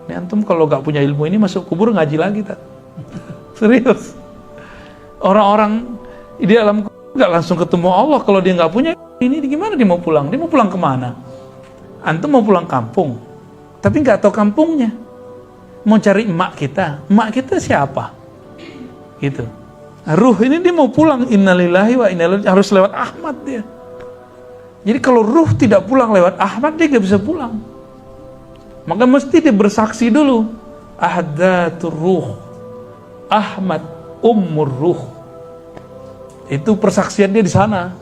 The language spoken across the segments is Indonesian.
Ini antum kalau nggak punya ilmu ini masuk kubur ngaji lagi tak? Serius. Orang-orang di alam kubur nggak langsung ketemu Allah kalau dia nggak punya ini. Gimana dia mau pulang? Dia mau pulang kemana? Antum mau pulang kampung, tapi nggak tahu kampungnya. Mau cari emak kita siapa? Gitu. Ruh ini dia mau pulang, innalillahi wa inna ilaihi, harus lewat Ahmad dia. Jadi kalau ruh tidak pulang lewat Ahmad, dia gak bisa pulang. Maka mesti dia bersaksi dulu. Ahdatur ruh, Ahmad ummur ruh. Itu persaksian dia di sana.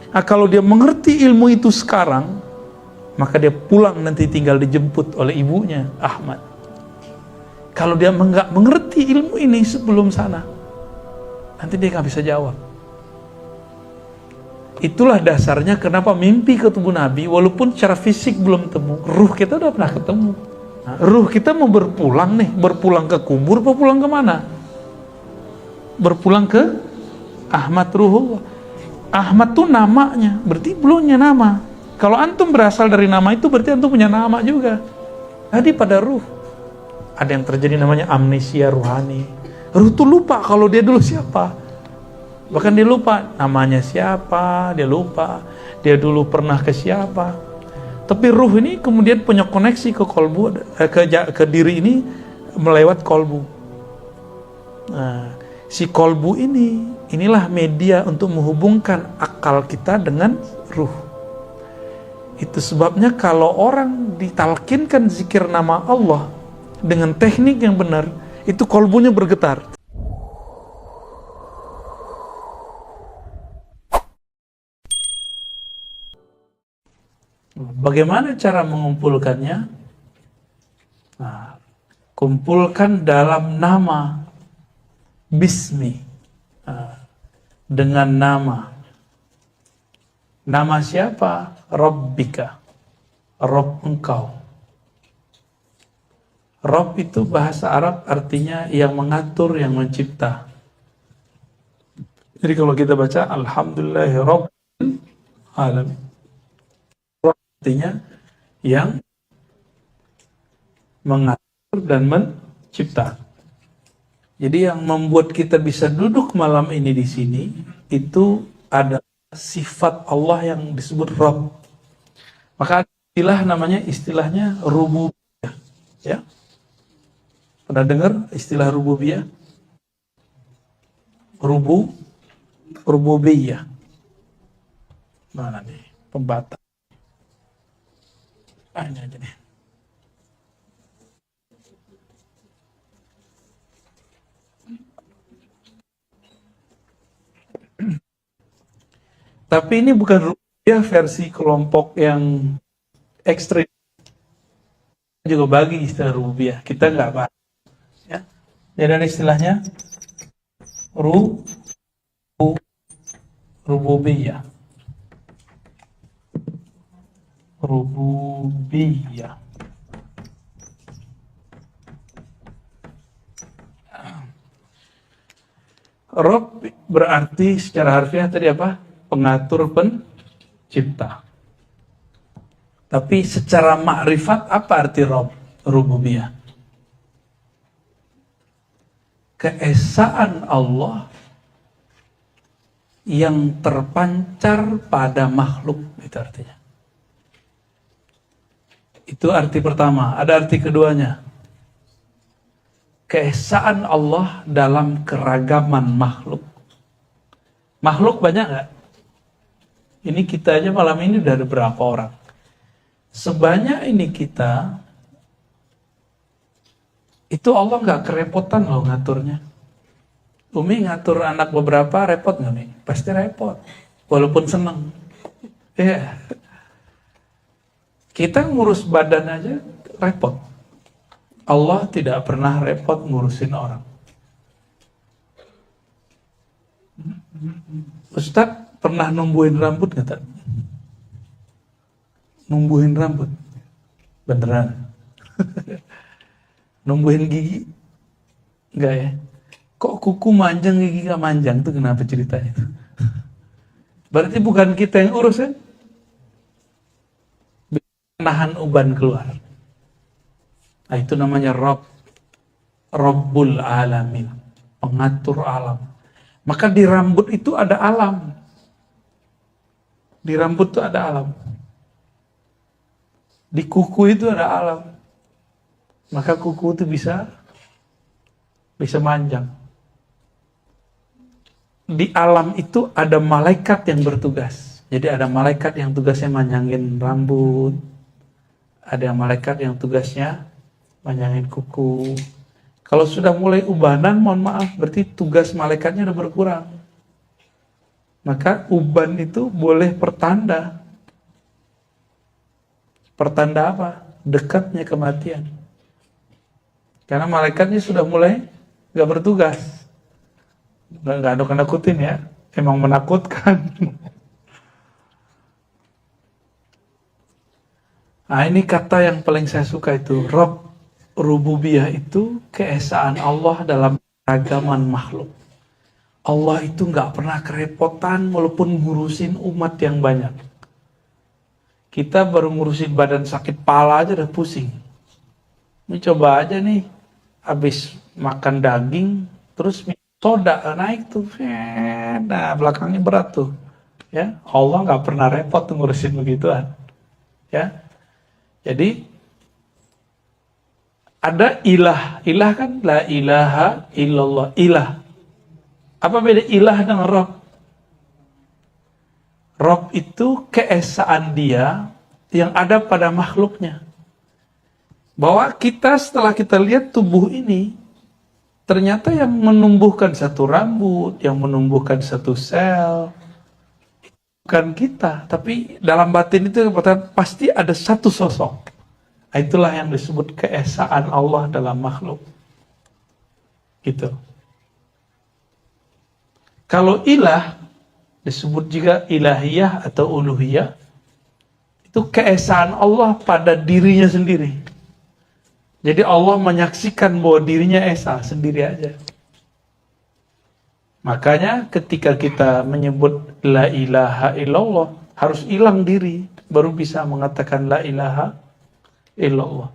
Nah, kalau dia mengerti ilmu itu sekarang, maka dia pulang nanti tinggal dijemput oleh ibunya, Ahmad. Kalau dia nggak mengerti ilmu ini sebelum sana, nanti dia nggak bisa jawab. Itulah dasarnya kenapa mimpi ketemu Nabi, walaupun secara fisik belum temu, ruh kita udah pernah ketemu. Nah, ruh kita mau berpulang nih, berpulang ke kubur, mau pulang kemana? Berpulang ke Ahmad Ruhullah. Ahmad tuh namanya, berarti belumnya nama. Kalau antum berasal dari nama itu, berarti antum punya nama juga. Jadi pada ruh, ada yang terjadi namanya amnesia ruhani. Ruh tuh lupa kalau dia dulu siapa. Bahkan dia lupa namanya siapa, dia lupa dia dulu pernah ke siapa. Tapi ruh ini kemudian punya koneksi ke kolbu, ke diri ini melewat kolbu. Nah, si kolbu inilah media untuk menghubungkan akal kita dengan ruh. Itu sebabnya kalau orang ditalkinkan zikir nama Allah dengan teknik yang benar, itu kolbunya bergetar. Bagaimana cara mengumpulkannya? Nah, kumpulkan dalam nama Bismi, dengan nama siapa? Rabbika, Rabb engkau. Rabb itu bahasa Arab artinya yang mengatur, yang mencipta. Jadi kalau kita baca Alhamdulillahi Rabbil Alamin, artinya yang mengatur dan mencipta. Jadi yang membuat kita bisa duduk malam ini di sini itu ada sifat Allah yang disebut Rabb. Maka istilahnya rububiyah. Ya, pernah dengar istilah rububiyah? Rububiyah. Mana nih pembatas? Ini aja nih. Tapi ini bukan rububiyah versi kelompok yang ekstrim. Juga bagi istilah rububiyah, kita nggak bahas. Ya. Jadi ada istilahnya rububiyah. Rububiyah. Rob berarti secara harfiah tadi apa? Pengatur, pencipta. Tapi secara makrifat apa arti Rob? Rububiyah. Keesaan Allah yang terpancar pada makhluk, itu artinya. Itu arti pertama. Ada arti keduanya. Keesaan Allah dalam keragaman makhluk. Makhluk banyak nggak? Ini kita aja malam ini udah ada berapa orang? Sebanyak ini kita, itu Allah nggak kerepotan loh ngaturnya. Umi ngatur anak beberapa repot nggak Umi? Pasti repot, walaupun seneng. Ya. Kita ngurus badan aja repot. Allah tidak pernah repot ngurusin orang. Ustaz pernah numbuhin rambut nggak tak? Numbuhin rambut, beneran? Numbuhin gigi, enggak ya? Kok kuku manjang gigi nggak manjang? Itu kenapa ceritanya? Berarti bukan kita yang urus kan? Nahan uban keluar. Nah, itu namanya Rabbul Alamin, pengatur alam. Maka di rambut itu ada alam. Di rambut itu ada alam. Di kuku itu ada alam. Maka kuku itu bisa manjang. Di alam itu ada malaikat yang bertugas. Jadi ada malaikat yang tugasnya manjangin rambut. Ada malaikat yang tugasnya manjangin kuku. Kalau sudah mulai ubanan, mohon maaf, berarti tugas malaikatnya udah berkurang. Maka uban itu boleh pertanda. Pertanda apa? Dekatnya kematian. Karena malaikatnya sudah mulai gak bertugas. Gak ada nakutin ya. Emang menakutkan. Nah, ini kata yang paling saya suka itu. Rabb, rububiyah itu keesaan Allah dalam ragaman makhluk. Allah itu gak pernah kerepotan walaupun ngurusin umat yang banyak. Kita baru ngurusin badan sakit pala aja udah pusing. Ini coba aja nih, habis makan daging, terus soda naik tuh, nah belakangnya berat tuh, ya. Allah nggak pernah repot ngurusin begituan, ya. Jadi ada ilah kan, la ilaha illallah, ilah. Apa beda ilah dengan Rabb? Rabb itu keesaan Dia yang ada pada makhluknya. Bahwa kita setelah kita lihat tubuh ini, ternyata yang menumbuhkan satu rambut, yang menumbuhkan satu sel, bukan kita. Tapi dalam batin itu pasti ada satu sosok. Itulah yang disebut keesaan Allah dalam makhluk. Gitu. Kalau ilah, disebut juga ilahiyah atau uluhiyah, itu keesaan Allah pada dirinya sendiri. Jadi Allah menyaksikan bahwa dirinya esa sendiri aja. Makanya ketika kita menyebut la ilaha illallah, harus hilang diri, baru bisa mengatakan la ilaha illallah.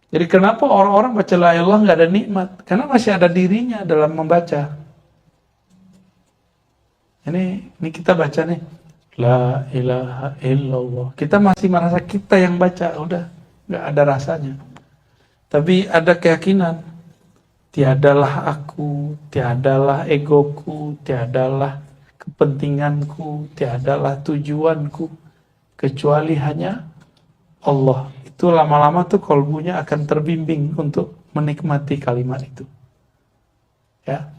Jadi kenapa orang-orang baca la ilaha nggak ada nikmat? Karena masih ada dirinya dalam membaca. Ini kita baca nih, la ilaha illallah. Kita masih merasa kita yang baca, udah. Nggak ada rasanya. Tapi ada keyakinan, tiadalah aku, tiadalah egoku, tiadalah kepentinganku, tiadalah tujuanku, kecuali hanya Allah. Itu lama-lama tuh kolbunya akan terbimbing untuk menikmati kalimat itu. Ya.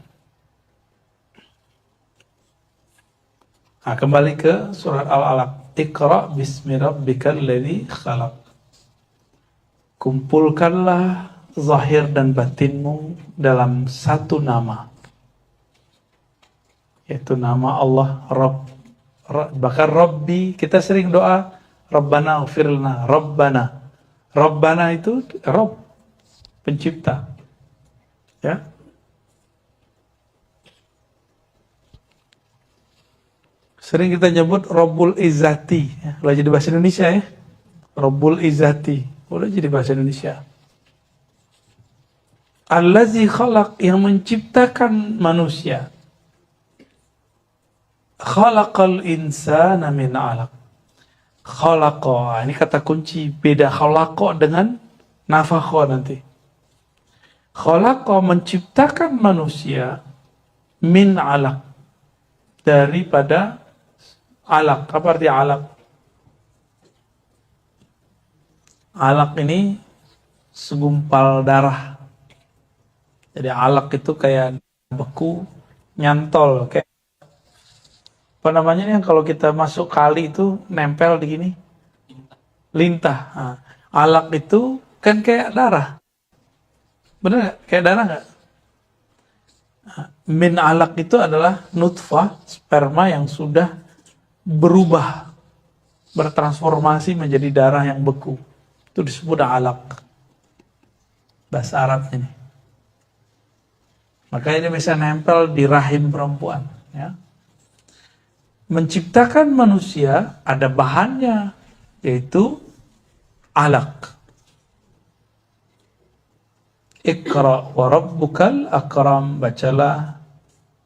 Nah, kembali ke surat Al-Alaq. Iqra bismi rabbikal ladzi khalaq. Kumpulkanlah zahir dan batinmu dalam satu nama, yaitu nama Allah Rabb. Bahkan Rabbi, kita sering doa Rabbana ghfirlana, Rabbana. Rabbana itu Rabb, pencipta. Ya. Sering kita nyebut Rabbul Izzati, ya. Kalau jadi bahasa Indonesia ya, Rabbul Izzati. Udah jadi bahasa Indonesia. Allazi khalaq, yang menciptakan manusia. Khalaqal insana min 'alaq. Khalaqa, ini kata kunci, beda khalaqa dengan nafakha nanti. Khalaqa, menciptakan manusia min 'alaq, daripada alaq. Apa arti alaq? Alaq ini segumpal darah. Jadi alaq itu kayak beku, nyantol, kayak apa namanya yang kalau kita masuk kali itu nempel di gini, lintah. Nah, alaq itu kan kayak darah, bener nggak? Kayak darah nggak? Min alaq itu adalah nutfah, sperma yang sudah berubah, bertransformasi menjadi darah yang beku. Itu disebut alaq. Bahasa Arab ini. Maka ini bisa nempel di rahim perempuan. Ya. Menciptakan manusia ada bahannya, yaitu alaq. Iqra wa rabbukal akram, bacalah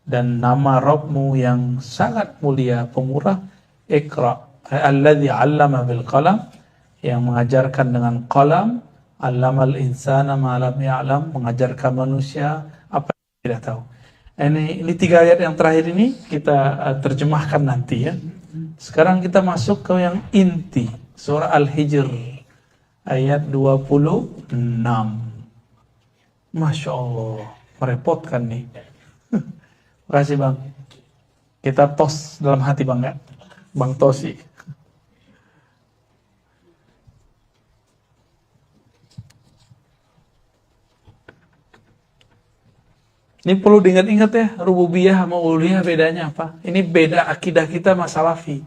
dan nama Rabbmu yang sangat mulia, pemurah. Iqra, alladzi 'allama bil qalam, yang mengajarkan dengan qalam. 'Allamal insana ma lam ya'lam, mengajarkan manusia apa yang tidak tahu. Ini 3 ayat yang terakhir ini kita terjemahkan nanti ya. Sekarang kita masuk ke yang inti, surah Al-Hijr ayat 26. Masya Allah, merepotkan nih. Makasih Bang. Kita tos dalam hati Bang ya. Bang Tosi. Ini perlu diingat-ingat ya, rububiyah sama uluhiyah bedanya apa? Ini beda akidah kita sama Salafi.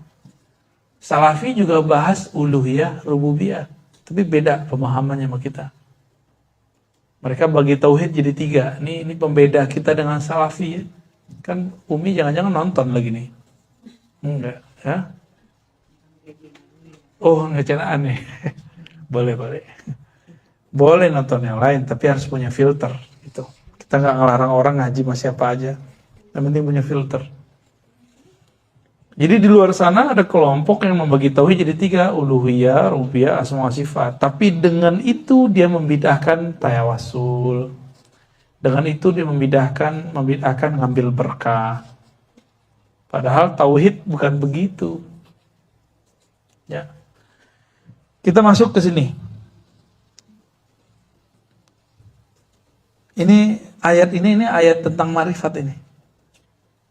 Salafi juga bahas uluhiyah, rububiyah, tapi beda pemahamannya sama kita. Mereka bagi tauhid jadi 3. Ini pembeda kita dengan Salafi ya. Kan Umi jangan-jangan nonton lagi nih. Enggak, ya? Oh, ngecena aneh. Boleh. Boleh nonton yang lain, tapi harus punya filter gitu. Kita nggak ngelarang orang ngaji sama siapa aja. Yang penting punya filter. Jadi di luar sana ada kelompok yang membagi tauhid jadi 3, uluhiyah, rububiyah, asma wa sifat. Tapi dengan itu dia membidahkan tayawasul. Dengan itu dia membidahkan ngambil berkah. Padahal tauhid bukan begitu. Ya. Kita masuk ke sini. Ini ayat ini ayat tentang marifat ini.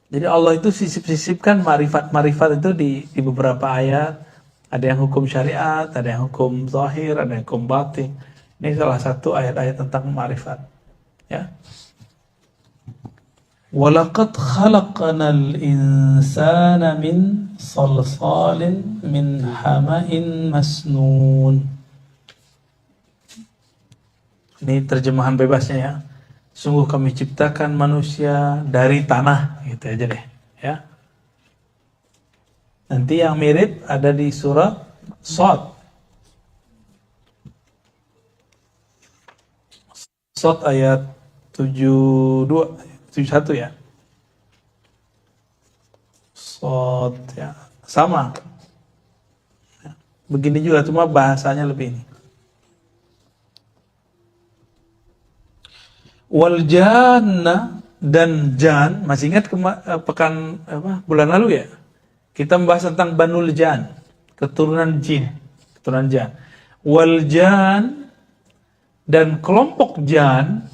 Jadi Allah itu sisip-sisipkan marifat itu di beberapa ayat. Ada yang hukum syariat, ada yang hukum zahir, ada yang hukum batin. Ini salah satu ayat-ayat tentang marifat. Ya. Walaqad khalaqnal insana min salsalin min hama'in masnun. Ini terjemahan bebasnya ya. Sungguh kami ciptakan manusia dari tanah, gitu aja deh, ya. Nanti yang mirip ada di surah Shad. Shad ayat 71 ya. Shad ya, sama. Begini juga, cuma bahasanya lebih ini. Wal janna, dan jan, masih ingat bulan lalu ya? Kita membahas tentang Banul Jan, keturunan jin, keturunan jan. Wal jan, dan kelompok jan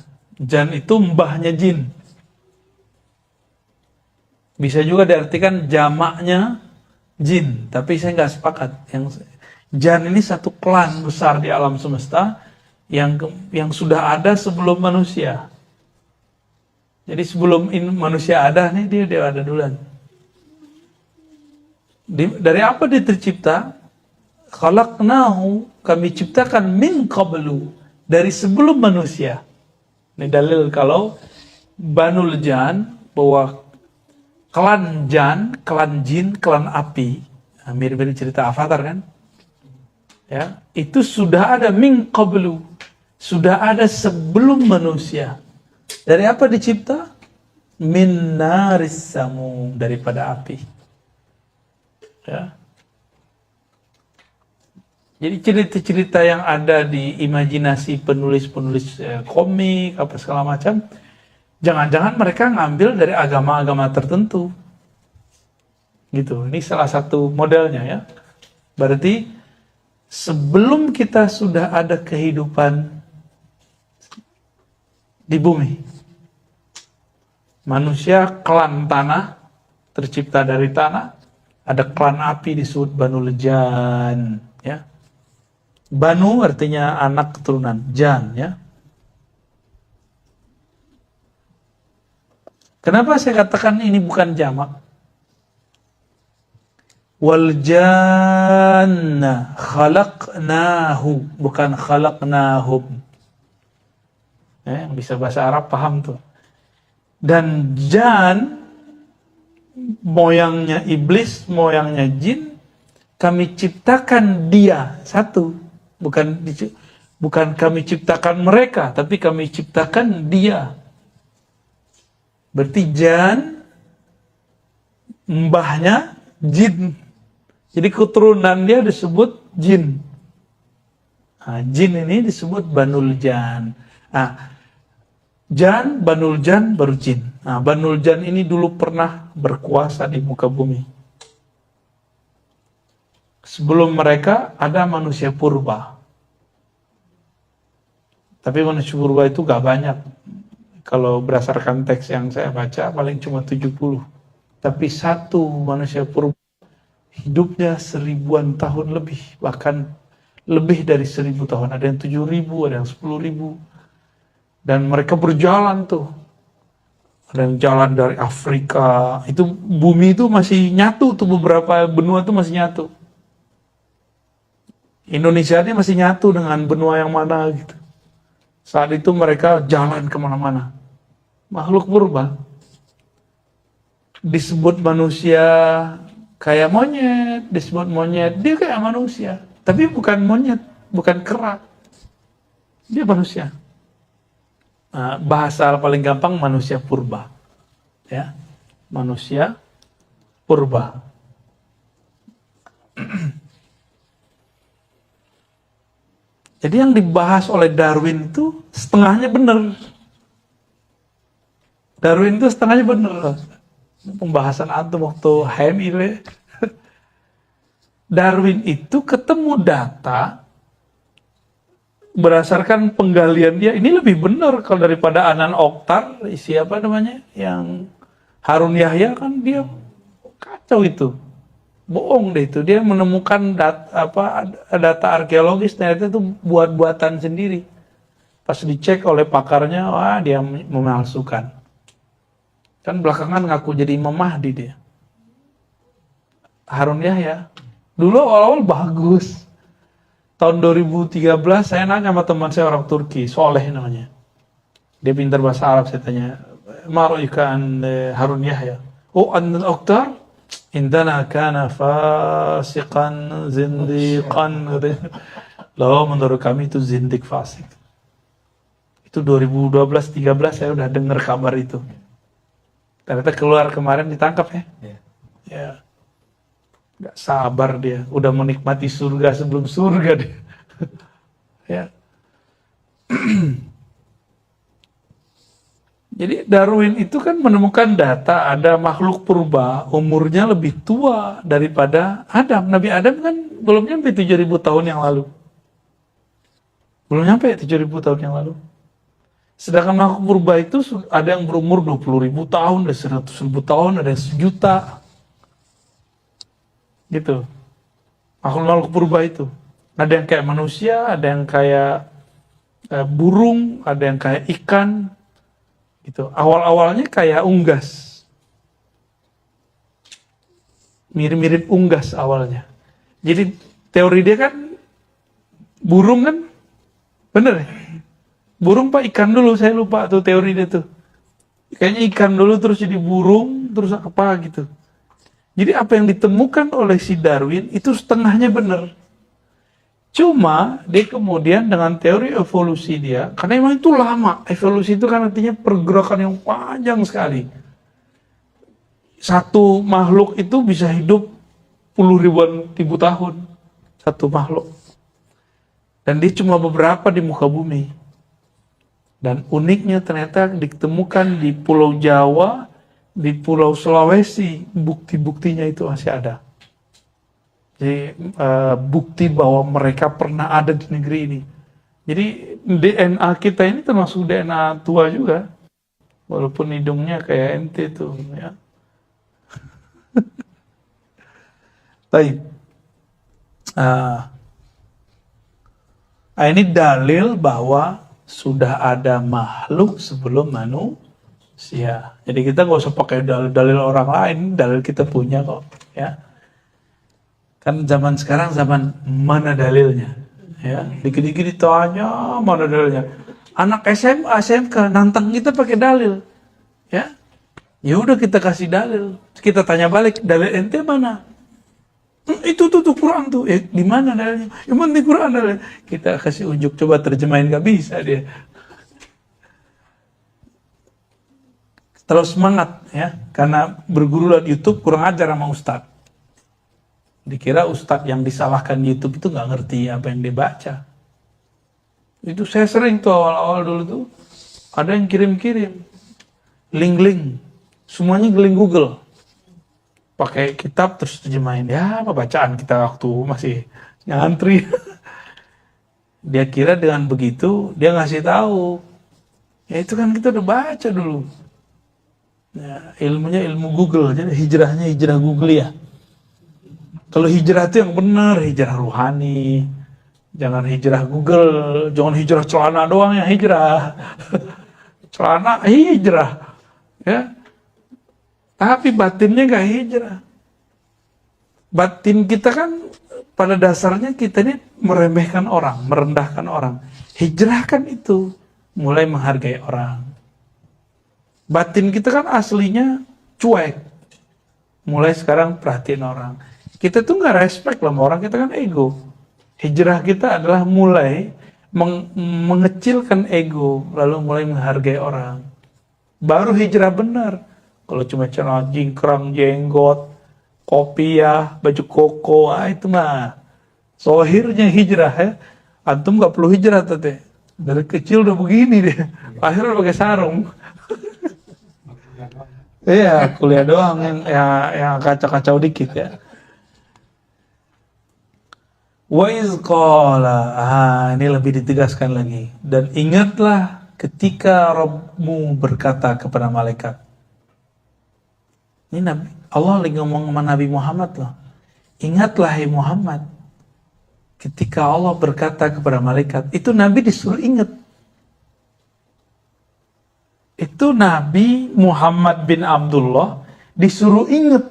itu mbahnya jin. Bisa juga diartikan jamaknya jin, tapi saya nggak sepakat. Yang jan ini satu klan besar di alam semesta yang sudah ada sebelum manusia. Jadi sebelum manusia ada nih, dia ada duluan. Dari apa dia tercipta? Khalaqnahu, kami ciptakan min qablu, dari sebelum manusia. Ini dalil kalau Banul Jan, bahwa klan Jan, klan jin, klan api, mirip-mirip cerita Avatar kan? Ya, itu sudah ada min qablu, sudah ada sebelum manusia. Dari apa dicipta? Min naris samum, daripada api. Ya. Jadi cerita-cerita yang ada di imajinasi penulis-penulis komik apa segala macam, jangan-jangan mereka ngambil dari agama-agama tertentu. Gitu. Ini salah satu modelnya ya. Berarti sebelum kita sudah ada kehidupan di bumi, manusia klan tanah, tercipta dari tanah. Ada klan api disebut Banul Jan, ya. Banu artinya anak keturunan, Jan, ya. Kenapa saya katakan ini bukan jamak? Wal janna khalaqnahu, bukan khalaqnahum. Yang bisa bahasa Arab paham tuh. Dan jan, moyangnya iblis, moyangnya jin, kami ciptakan dia satu, bukan Bukan kami ciptakan mereka, tapi kami ciptakan dia. Berarti jan, mbahnya jin. Jadi keturunan dia disebut jin. Nah, jin ini disebut Banul Jan. Nah, Jan, Banul Jan, baru jin. Nah, Banul Jan ini dulu pernah berkuasa di muka bumi. Sebelum mereka ada manusia purba. Tapi manusia purba itu gak banyak. Kalau berdasarkan teks yang saya baca, paling cuma 70. Tapi satu manusia purba hidupnya 1000-an tahun lebih, bahkan lebih dari 1000 tahun. Ada yang 7000, ada yang 10.000. Dan mereka berjalan tuh. Ada yang jalan dari Afrika. Itu bumi itu masih nyatu tuh, beberapa benua itu masih nyatu. Indonesia ini masih nyatu dengan benua yang mana gitu. Saat itu mereka jalan kemana-mana. Makhluk purba. Disebut manusia kayak monyet, disebut monyet, dia kayak manusia. Tapi bukan monyet, bukan kera. Dia manusia. Nah, bahasa paling gampang manusia purba. Ya, manusia purba. Jadi yang dibahas oleh Darwin itu setengahnya benar. Darwin itu setengahnya benar. Pembahasan antum waktu HMI. Darwin itu ketemu data berdasarkan penggalian dia. Ini lebih benar kalau daripada Anan Oktar, siapa namanya, yang Harun Yahya, kan dia kacau itu. Bohong deh itu, dia menemukan data arkeologis, ternyata itu buat-buatan sendiri. Pas dicek oleh pakarnya, wah dia memalsukan. Kan belakangan ngaku jadi Imam Mahdi dia. Harun Yahya. Dulu awal-awal bagus. Tahun 2013 saya nanya sama teman saya orang Turki, Soleh namanya. Dia pintar bahasa Arab, saya tanya, "Ma'ra'yuka an Harun Yahya?" "Oh, Anan Oktar indana kana fasiqan zindiqan." Loh, menurut kami itu zindik fasik. Itu 2012-13 saya udah dengar kabar itu. Ternyata keluar kemarin, ditangkap ya. Ya. Gak sabar dia, udah menikmati surga sebelum surga dia. Ya. Jadi Darwin itu kan menemukan data ada makhluk purba umurnya lebih tua daripada Adam. Nabi Adam kan belum nyampe 7.000 tahun yang lalu. Belum nyampe 7.000 tahun yang lalu. Sedangkan makhluk purba itu ada yang berumur 20.000 tahun, ada 100.000 tahun, ada yang 1.000.000. Gitu. Makhluk purba itu. Ada yang kayak manusia, ada yang kayak burung, ada yang kayak ikan. Gitu. Awal-awalnya kayak unggas. Mirip-mirip unggas awalnya. Jadi teori dia kan burung kan? Bener ya? Burung pak ikan dulu, saya lupa tuh teori dia tuh. Kayaknya ikan dulu terus jadi burung, terus apa gitu. Jadi apa yang ditemukan oleh si Darwin itu setengahnya benar. Cuma dia kemudian dengan teori evolusi dia, karena memang itu lama. Evolusi itu kan artinya pergerakan yang panjang sekali. Satu makhluk itu bisa hidup puluh ribu tahun. Satu makhluk. Dan dia cuma beberapa di muka bumi. Dan uniknya ternyata ditemukan di Pulau Jawa, di Pulau Sulawesi, bukti-buktinya itu masih ada. Jadi bukti bahwa mereka pernah ada di negeri ini. Jadi DNA kita ini termasuk DNA tua juga, walaupun hidungnya kayak ente tuh, ya. Baik. Ini dalil bahwa sudah ada makhluk sebelum manusia. Jadi kita nggak usah pakai dalil orang lain, dalil kita punya kok, ya. Kan zaman sekarang zaman mana dalilnya, ya. Dikit-dikit ditanya mana dalilnya. Anak SMA, SMK nantang kita pakai dalil, ya. Ya udah kita kasih dalil, kita tanya balik, dalil ente mana? Itu tuh Quran tuh. Di mana dalilnya? Emang di Quran dalilnya. Kita kasih unjuk, coba terjemahin, nggak bisa dia. Terus semangat ya, karena berguru lewat YouTube kurang ajar sama Ustadz. Dikira Ustadz yang disalahkan di YouTube itu nggak ngerti apa yang dia baca. Itu saya sering tuh awal-awal dulu tuh, ada yang kirim-kirim link-link, semuanya link Google, pakai kitab terus terjemahin. Ya apa bacaan kita waktu masih ngantri. Dia kira dengan begitu dia ngasih tahu, ya itu kan kita udah baca dulu. Ya, ilmunya ilmu Google, jadi hijrahnya hijrah Google ya. Kalau hijrah itu yang benar, hijrah ruhani. Jangan hijrah Google, jangan hijrah celana doang yang hijrah. Celana hijrah. Ya. Tapi batinnya gak hijrah. Batin kita kan pada dasarnya kita ini meremehkan orang, merendahkan orang. Hijrah kan itu, mulai menghargai orang. Batin kita kan aslinya cuek. Mulai sekarang perhatiin orang. Kita tuh nggak respect sama orang, kita kan ego. Hijrah kita adalah mulai mengecilkan ego, lalu mulai menghargai orang. Baru hijrah benar. Kalau cuma celana jingkrang, jenggot, kopiah, baju koko, itu mah sohirnya hijrah ya. Antum nggak perlu hijrah tete. Dari kecil udah begini dia. Akhirnya pakai sarung. Iya, kuliah doang yang kacau-kacau dikit ya. Wa iz qala, ini lebih ditegaskan lagi. Dan ingatlah ketika Rabbmu berkata kepada malaikat. Ini Nabi, Allah lagi ngomong sama Nabi Muhammad loh. Ingatlah hai Muhammad, ketika Allah berkata kepada malaikat, itu Nabi disuruh ingat. Itu Nabi Muhammad bin Abdullah disuruh ingat.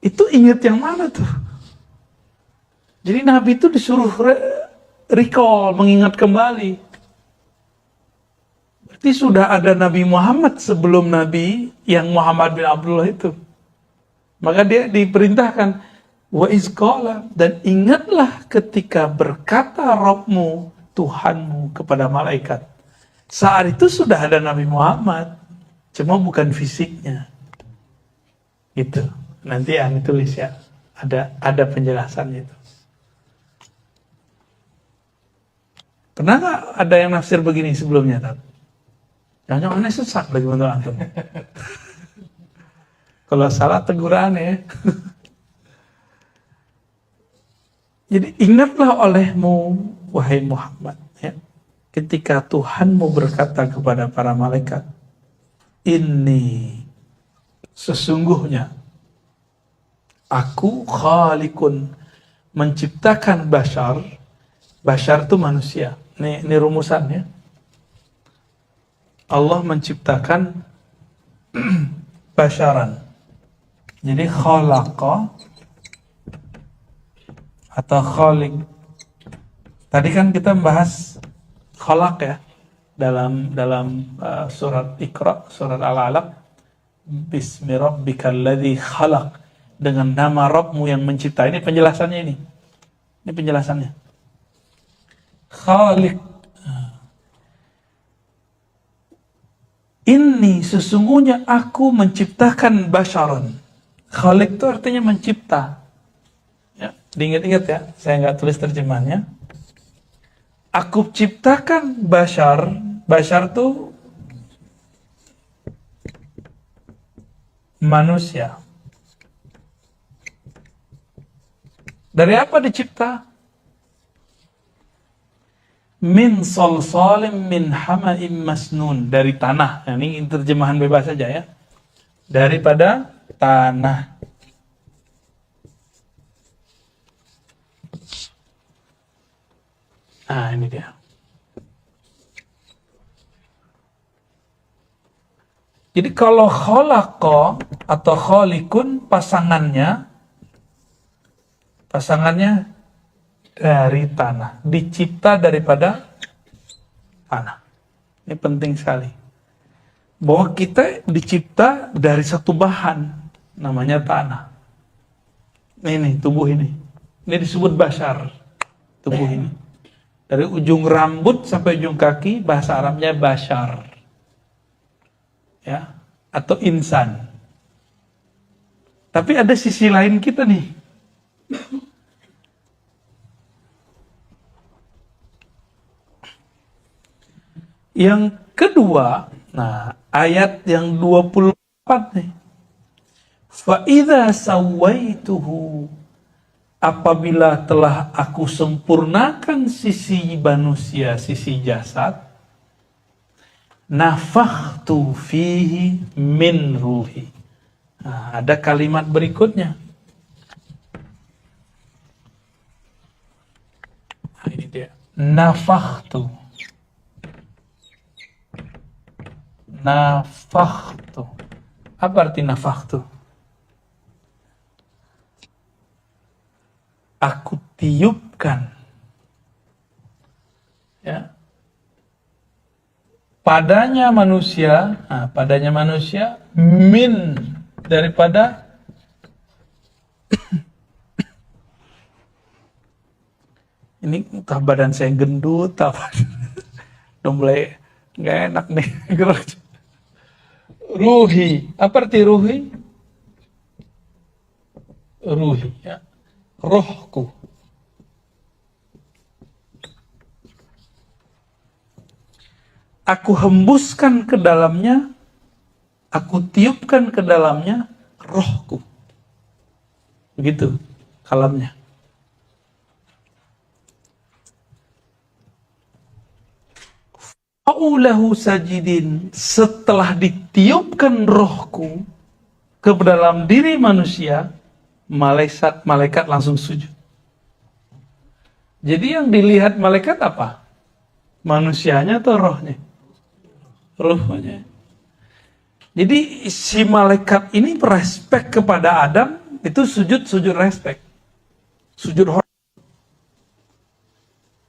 Itu ingat yang mana tuh? Jadi Nabi itu disuruh recall, mengingat kembali. Berarti sudah ada Nabi Muhammad sebelum Nabi yang Muhammad bin Abdullah itu. Maka dia diperintahkan, wa izqala, dan ingatlah ketika berkata Rabbmu, Tuhanmu kepada malaikat. Saat itu sudah ada Nabi Muhammad, cuma bukan fisiknya. Gitu. Nanti yang ditulis ya, ada penjelasan itu. Pernah nggak ada yang nafsir begini sebelumnya, Tat? Jangan-jangan aneh sesat lagi menurut antum. Kalau salah teguran ya. Jadi ingatlah olehmu, wahai Muhammad, ya, ketika Tuhanmu berkata kepada para malaikat, ini sesungguhnya aku khaliqun, menciptakan bashar. Bashar itu manusia. Ini rumusan ya. Allah menciptakan basharan. Jadi khalaqa atau khaliq. Tadi kan kita membahas khalaq ya dalam surat Iqra, surat Al-Alaq. Bismi rabbikal ladzi khalaq, dengan nama Rabbmu yang mencipta. Ini penjelasannya ini. Ini penjelasannya. Khaliq. Ini sesungguhnya aku menciptakan basharan. Khaliq itu artinya mencipta. Ya, diingat-ingat ya, saya nggak tulis terjemahannya. Aku ciptakan bashar. Bashar itu manusia. Dari apa dicipta? Min salsalim min hama'im masnun, dari tanah. Nah, ini terjemahan bebas saja ya. Daripada tanah. Nah, ini dia. Jadi kalau khalaqa atau khaliqun pasangannya dari tanah, dicipta daripada tanah. Ini penting sekali. Bahwa kita dicipta dari satu bahan, namanya tanah. Ini tubuh ini. Ini disebut bashar. Tubuh ini. Dari ujung rambut sampai ujung kaki, bahasa Arabnya bashar. Ya, atau insan. Tapi ada sisi lain kita nih. Yang kedua, nah ayat yang 24 nih. Fa idza sawaituhu, apabila telah aku sempurnakan sisi manusia, sisi jasad, nafakhtu fihi min ruhi. Nah, ada kalimat berikutnya. Nah, ini dia. Nafakhtu. Nafakhtu. Apa arti nafakhtu? Aku tiupkan, ya, padanya manusia, min, daripada ini entah badan saya gendut, apa, udah mulai nggak enak nih gerak. Ruhi, apa arti ruhi? Ruhi, ya. Rohku. Aku hembuskan ke dalamnya, aku tiupkan ke dalamnya rohku. Begitu kalamnya. Fa'ulahu sajidin, setelah ditiupkan rohku ke dalam diri manusia, malaikat langsung sujud. Jadi yang dilihat malaikat apa? Manusianya atau rohnya? Rohnya. Jadi si malaikat ini respek kepada Adam, itu sujud respek. Sujud hormat.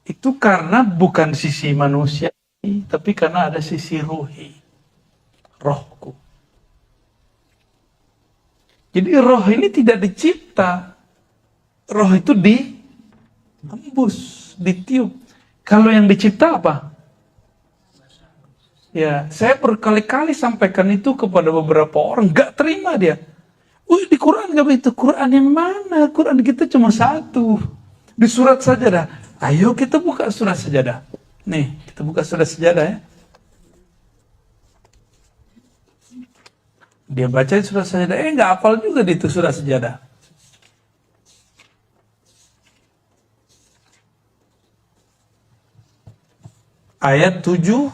Itu karena bukan sisi manusia, tapi karena ada sisi ruhi. Rohku. Jadi roh ini tidak dicipta. Roh itu dihembus, ditiup. Kalau yang dicipta apa? Ya, saya berkali-kali sampaikan itu kepada beberapa orang, gak terima dia. Di Quran gak begitu. Quran yang mana? Quran kita cuma satu. Di surat Sajadah. Ayo kita buka surat Sajadah. Nih, kita buka surat Sajadah ya. Dia baca surat Sajadah, nggak hafal juga di itu surat Sajadah. Ayat 7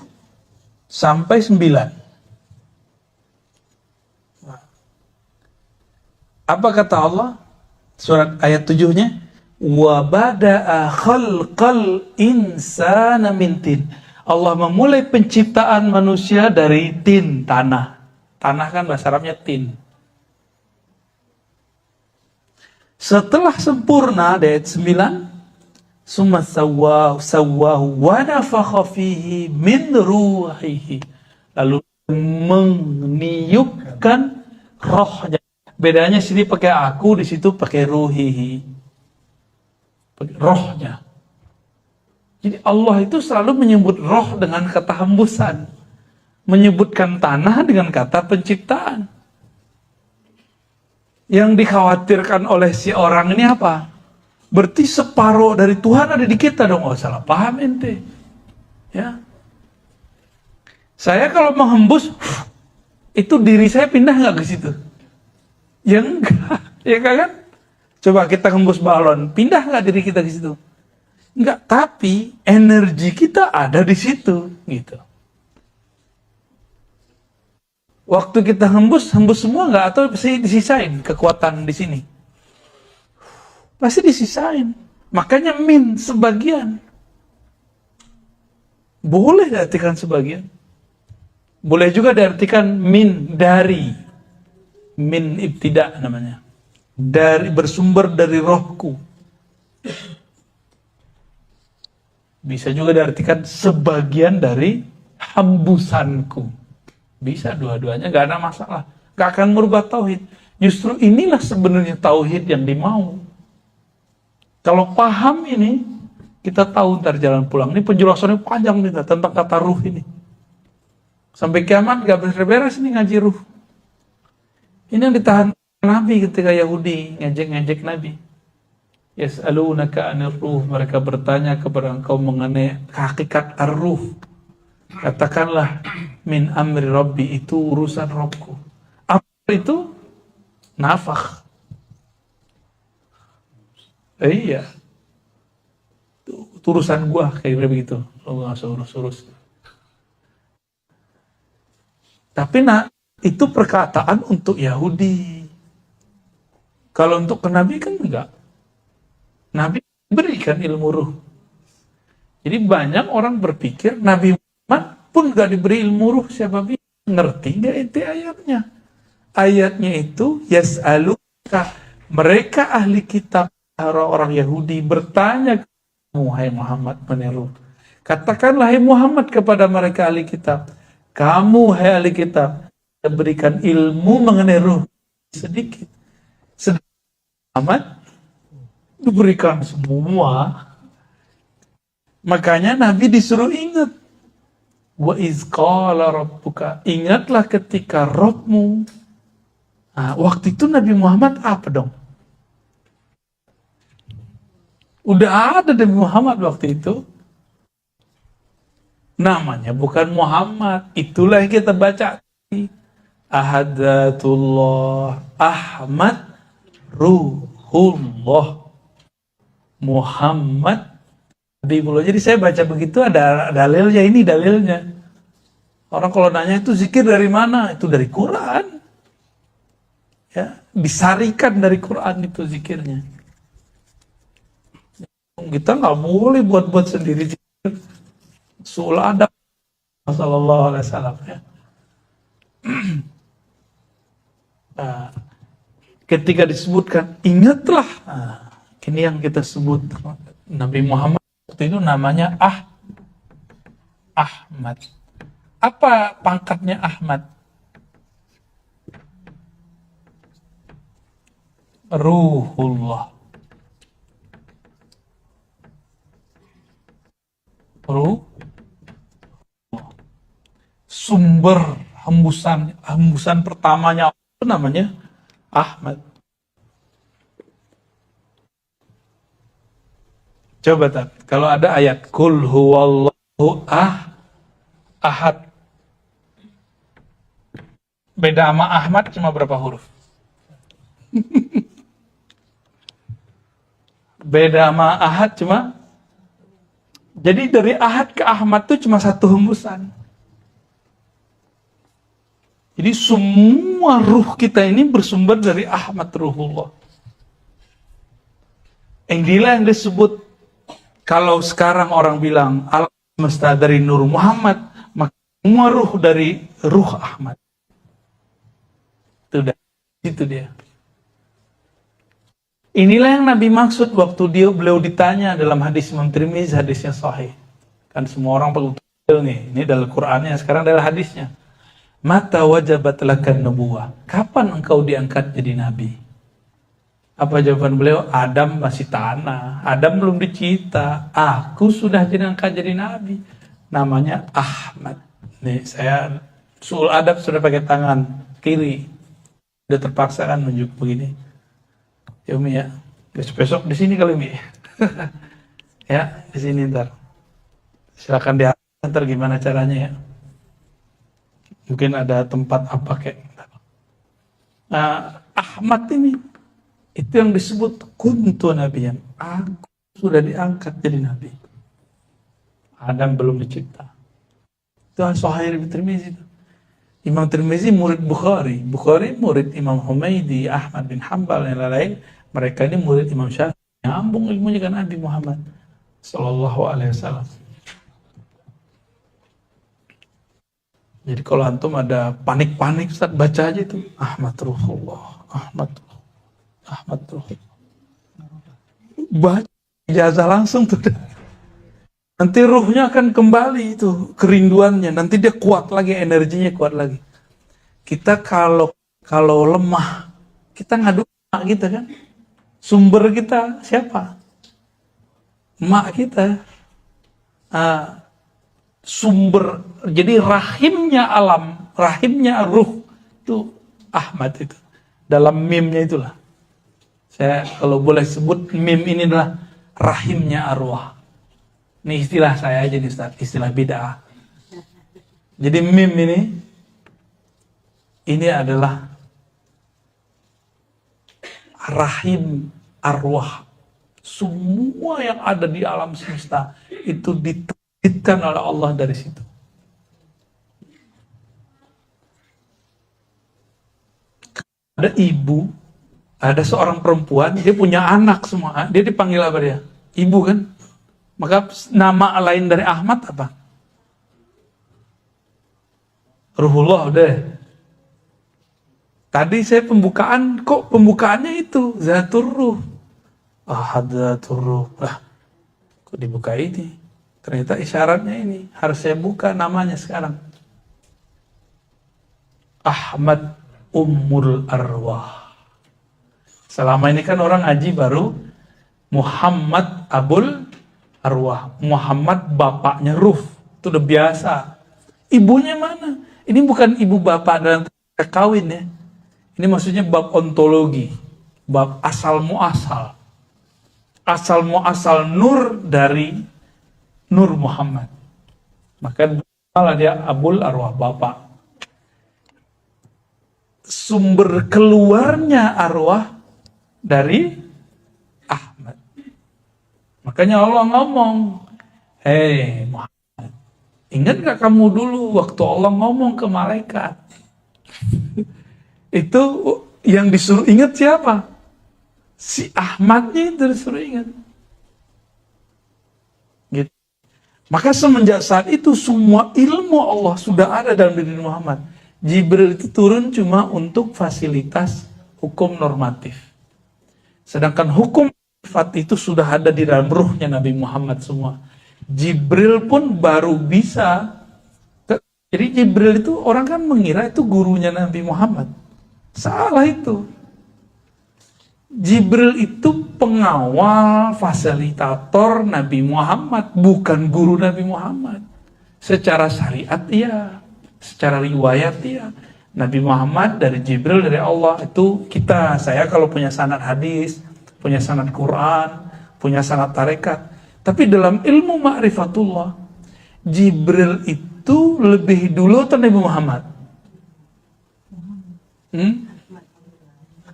sampai 9. Apa kata Allah? Surat ayat 7-nya, wa bada'a khalqal insana min tin. Allah memulai penciptaan manusia dari tin, tanah. Tanah kan bahasa Arabnya tin. Setelah sempurna, ayat 9, summa sawwahu wa nafakha fihi min ruhihi. Lalu meniupkan rohnya. Bedanya sini pakai aku, di situ pakai ruhihi. Rohnya. Jadi Allah itu selalu menyebut roh dengan kata hembusan. Menyebutkan tanah dengan kata penciptaan. Yang dikhawatirkan oleh si orang ini apa? Berarti separuh dari Tuhan ada di kita dong. Oh, salah paham ente. Ya. Saya kalau menghembus, itu diri saya pindah nggak ke situ? Ya enggak. Ya kan? Coba kita hembus balon, pindah nggak diri kita ke situ? Enggak. Tapi energi kita ada di situ, gitu. Waktu kita hembus semua nggak, atau pasti disisain kekuatan di sini? Pasti disisain. Makanya min sebagian. Boleh diartikan sebagian. Boleh juga diartikan min dari. Min ibtida namanya. Dari, bersumber dari rohku. Bisa juga diartikan sebagian dari hembusanku. Bisa dua-duanya, gak ada masalah. Gak akan merubah tauhid. Justru inilah sebenarnya tauhid yang dimau. Kalau paham ini, kita tahu ntar jalan pulang. Ini penjelasannya panjang nih tentang kata ruh ini. Sampai kiamat gak beres-beres nih ngaji ruh. Ini yang ditahan Nabi ketika Yahudi ngejek-ngejek Nabi. Yas'alunaka 'anir ruh, mereka bertanya kepada engkau mengenai hakikat ar-ruh. Katakanlah min amri rabbi, itu urusan Rabbku. Apa itu? Nafakh. Iya. Itu urusan gua, kayak begitu. Lo gak usah urus-urus. Tapi itu perkataan untuk Yahudi. Kalau untuk ke Nabi kan enggak. Nabi berikan ilmu ruh. Jadi banyak orang berpikir Nabi Muhammad pun enggak diberi ilmu ruh. Siapa bisa ngerti enggak itu ayatnya? Ayatnya itu yas'aluka, mereka ahli kitab, orang-orang Yahudi bertanya kamu, hai Muhammad, meniru. Katakanlah hai Muhammad kepada mereka ahli kitab, kamu hai ahli kitab, berikan ilmu mengenai ruh sedikit. Muhammad diberikan semua. Makanya Nabi disuruh ingat. Wa iz qala rabbuka, ingatlah ketika Rabbmu. Nah, waktu itu Nabi Muhammad apa dong? Udah ada Nabi Muhammad waktu itu. Namanya bukan Muhammad. Itulah yang kita baca. Ahadatullah Ahmad Ruhullah Muhammad Habibullah. Jadi saya baca begitu ada dalilnya, ini dalilnya. Orang kalau nanya itu zikir dari mana? Itu dari Quran. Ya, disarikan dari Quran itu zikirnya. Kita nggak boleh buat-buat sendiri zikir. Sul adab sallallahu alaihi wasallam ya. Nah, ketika disebutkan ingatlah, nah, ini yang kita sebut Nabi Muhammad waktu itu namanya Ahmad. Apa pangkatnya Ahmad? Ruhullah. Sumber hembusan pertamanya apa namanya? Ahmad. Coba tak, kalau ada ayat Qul huwallahu ahad. Beda sama Ahmad cuma berapa huruf? Beda sama ahad cuma. Jadi dari ahad ke Ahmad itu cuma satu hembusan. Jadi semua ruh kita ini bersumber dari Ahmad Ruhullah. Inilah yang disebut, kalau sekarang orang bilang alam semesta dari Nur Muhammad, maka semua ruh dari ruh Ahmad. Itu dia. Inilah yang Nabi maksud waktu beliau ditanya dalam hadis Imam Tirmizi, hadisnya sahih. Kan semua orang betul nih, ini dalam Qur'annya, sekarang adalah hadisnya. Mata wajabat lakan nubuwah. Kapan engkau diangkat jadi nabi? Apa jawaban beliau? Adam masih tanah, Adam belum dicipta. Aku sudah diangkat jadi nabi. Namanya Ahmad. Nih saya sul adab sudah pakai tangan kiri. Udah terpaksa kan nunjuk begini. Ya Umi ya, besok di sini kali Umi. Ya, di sini ntar. Silakan diantar gimana caranya ya. Mungkin ada tempat apa kayak. Nah, Ahmad ini itu yang disebut kuntu nabiyan. Aku sudah diangkat jadi nabi. Adam belum dicipta. Itu Sahih Tirmizi. Imam Tirmizi murid Bukhari. Bukhari murid Imam Humaydi, Ahmad bin Hanbal dan lain-lain. Mereka ini murid Imam Syafi'i. Nyambung ilmunya kan Nabi Muhammad sallallahu alaihi wasallam. Jadi kalau antum ada panik-panik, Ustaz, baca aja itu Ahmad Ruhullah, Ahmad Ruhullah. Baca ijazah langsung tuh. Nanti ruhnya akan kembali itu kerinduannya. Nanti dia kuat lagi, energinya kuat lagi. Kita kalau lemah, Kita ngadu emak kita kan. Sumber kita siapa? Emak kita. Sumber, jadi rahimnya alam, rahimnya ruh itu Ahmad itu. Dalam mimnya itulah. Saya kalau boleh sebut mim ini adalah rahimnya arwah. Ini istilah saya aja nih Ustaz, istilah bid'ah. Jadi mim ini adalah rahim arwah. Semua yang ada di alam semesta itu diterbitkan oleh Allah dari situ. Ada ibu, ada seorang perempuan, dia punya anak semua. Dia dipanggil apa dia? Ibu kan? Maka nama lain dari Ahmad apa? Ruhullah deh. Tadi saya pembukaan, kok pembukaannya itu Zatur Ruh. Ahad Zatur Ruh. Kok dibuka ini? Ternyata isyaratnya ini. Harus saya buka namanya sekarang. Ahmad Ummul Arwah. Selama ini kan orang ngaji baru Muhammad Abul Arwah. Muhammad bapaknya Ruh. Itu udah biasa. Ibunya mana? Ini bukan ibu bapak dalam kawin ya. Ini maksudnya bab ontologi, bab asal muasal. Asal muasal nur dari Nur Muhammad. Maka malah dia Abul Arwah, bapak. Sumber keluarnya arwah dari Ahmad. Makanya Allah ngomong, hei Muhammad, ingat gak kamu dulu waktu Allah ngomong ke malaikat? Itu yang disuruh ingat siapa? Si Ahmadnya itu disuruh ingat. Gitu. Maka semenjak saat itu semua ilmu Allah sudah ada dalam diri Muhammad. Jibril itu turun cuma untuk fasilitas hukum normatif. Sedangkan hukum sifat itu sudah ada di dalam ruhnya Nabi Muhammad semua. Jibril pun baru bisa. Jadi Jibril itu orang kan mengira itu gurunya Nabi Muhammad. Salah itu. Jibril itu pengawal, fasilitator Nabi Muhammad, bukan guru Nabi Muhammad. Secara syariat iya, secara riwayat iya. Nabi Muhammad dari Jibril, dari Allah. Itu saya kalau punya sanad hadis, punya sanad Quran, punya sanad tarekat. Tapi dalam ilmu ma'rifatullah, Jibril itu lebih dulu atau Nabi Muhammad?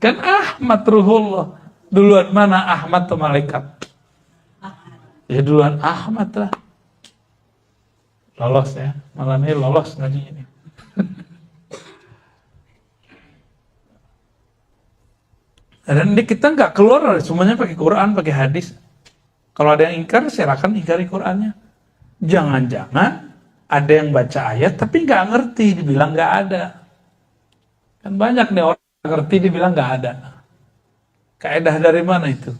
Kan Ahmad Ruhullah. Duluan mana Ahmad atau malaikat? Ya duluan Ahmad lah. Lolos ya. Malam ini lolos ngaji ini. Dan kita nggak keluar semuanya pakai Quran, pakai hadis. Kalau ada yang ingkar, silakan ingkari Qurannya. Jangan-jangan ada yang baca ayat tapi nggak ngerti, dibilang nggak ada. Kan banyak nih orang ngerti dibilang nggak ada. Kaidah dari mana itu?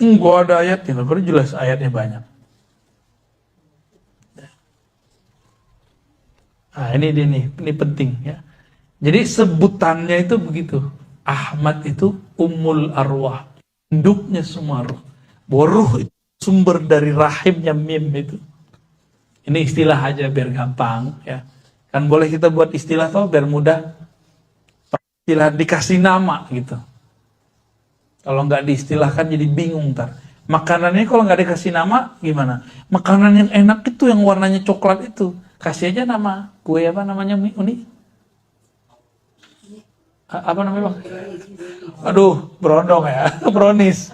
Enggak ada ayatnya, baru jelas ayatnya banyak. Nah ini penting ya. Jadi sebutannya itu begitu. Ahmad itu Ummul Arwah, induknya semua ruh. Ruh itu sumber dari rahimnya mim itu. Ini istilah aja biar gampang ya. Kan boleh kita buat istilah tuh biar mudah. Istilah dikasih nama gitu. Kalau nggak diistilahkan jadi bingung ntar. Makanannya kalau nggak dikasih nama gimana? Makanan yang enak itu yang warnanya coklat itu kasih aja nama. Kue apa namanya Uni? Apa namanya Bang? Aduh, berondong ya, brownies.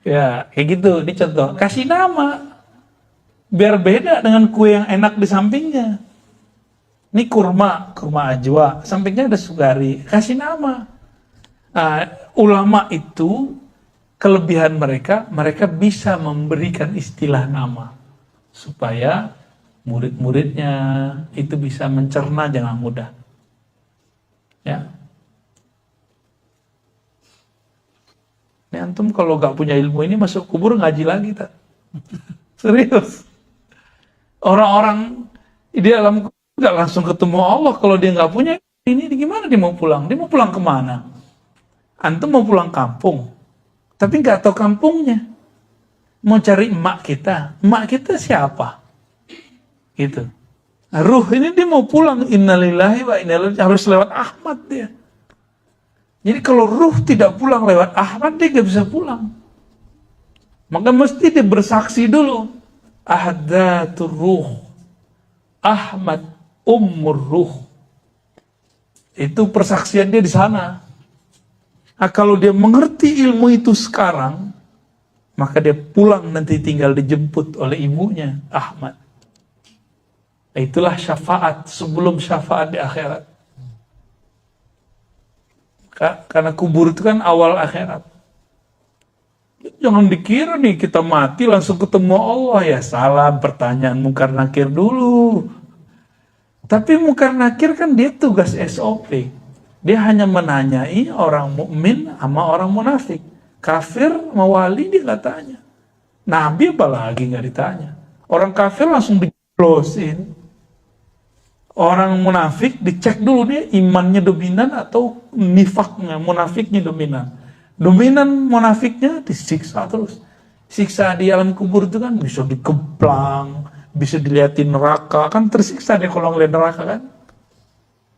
Ya kayak gitu. Ini contoh. Kasih nama biar beda dengan kue yang enak di sampingnya. Ini kurma ajwa, sampingnya ada sukari, kasih nama. Ulama itu kelebihan mereka bisa memberikan istilah nama supaya murid-muridnya itu bisa mencerna dengan mudah. Ya. Ini antum kalau gak punya ilmu ini masuk kubur ngaji lagi tak? Serius. Orang-orang di alam nggak langsung ketemu Allah kalau dia nggak punya Ini gimana dia mau pulang? Dia mau pulang kemana? Antum mau pulang kampung, tapi nggak tahu kampungnya. Mau cari emak kita. Emak kita siapa? Gitu. Nah, ruh ini dia mau pulang. Innalillahi wa inna ilaihi harus lewat Ahmad dia. Jadi kalau ruh tidak pulang lewat Ahmad, dia nggak bisa pulang. Maka mesti dia bersaksi dulu. Ahdatur ruh. Ahmad ummur ruh. Itu persaksian dia di sana. Nah, kalau dia mengerti ilmu itu sekarang, maka dia pulang nanti tinggal dijemput oleh ibunya, Ahmad. Nah, itulah syafaat sebelum syafaat di akhirat. Karena kubur itu kan awal akhirat. Jangan dikira nih kita mati langsung ketemu Allah. Ya salah, pertanyaan Munkar Nakir dulu. Tapi Munkar Nakir kan dia tugas SOP. Dia hanya menanyai orang mukmin sama orang munafik. Kafir sama wali dia nggak tanya. Nabi apalagi nggak ditanya. Orang kafir langsung di-close-in. Orang munafik dicek dulu nih imannya dominan atau nifaknya, munafiknya dominan. Dominan munafiknya disiksa terus. Siksa di alam kubur itu kan bisa dikeplang, bisa dilihatin neraka, kan tersiksa dia kalau ngeliat neraka kan.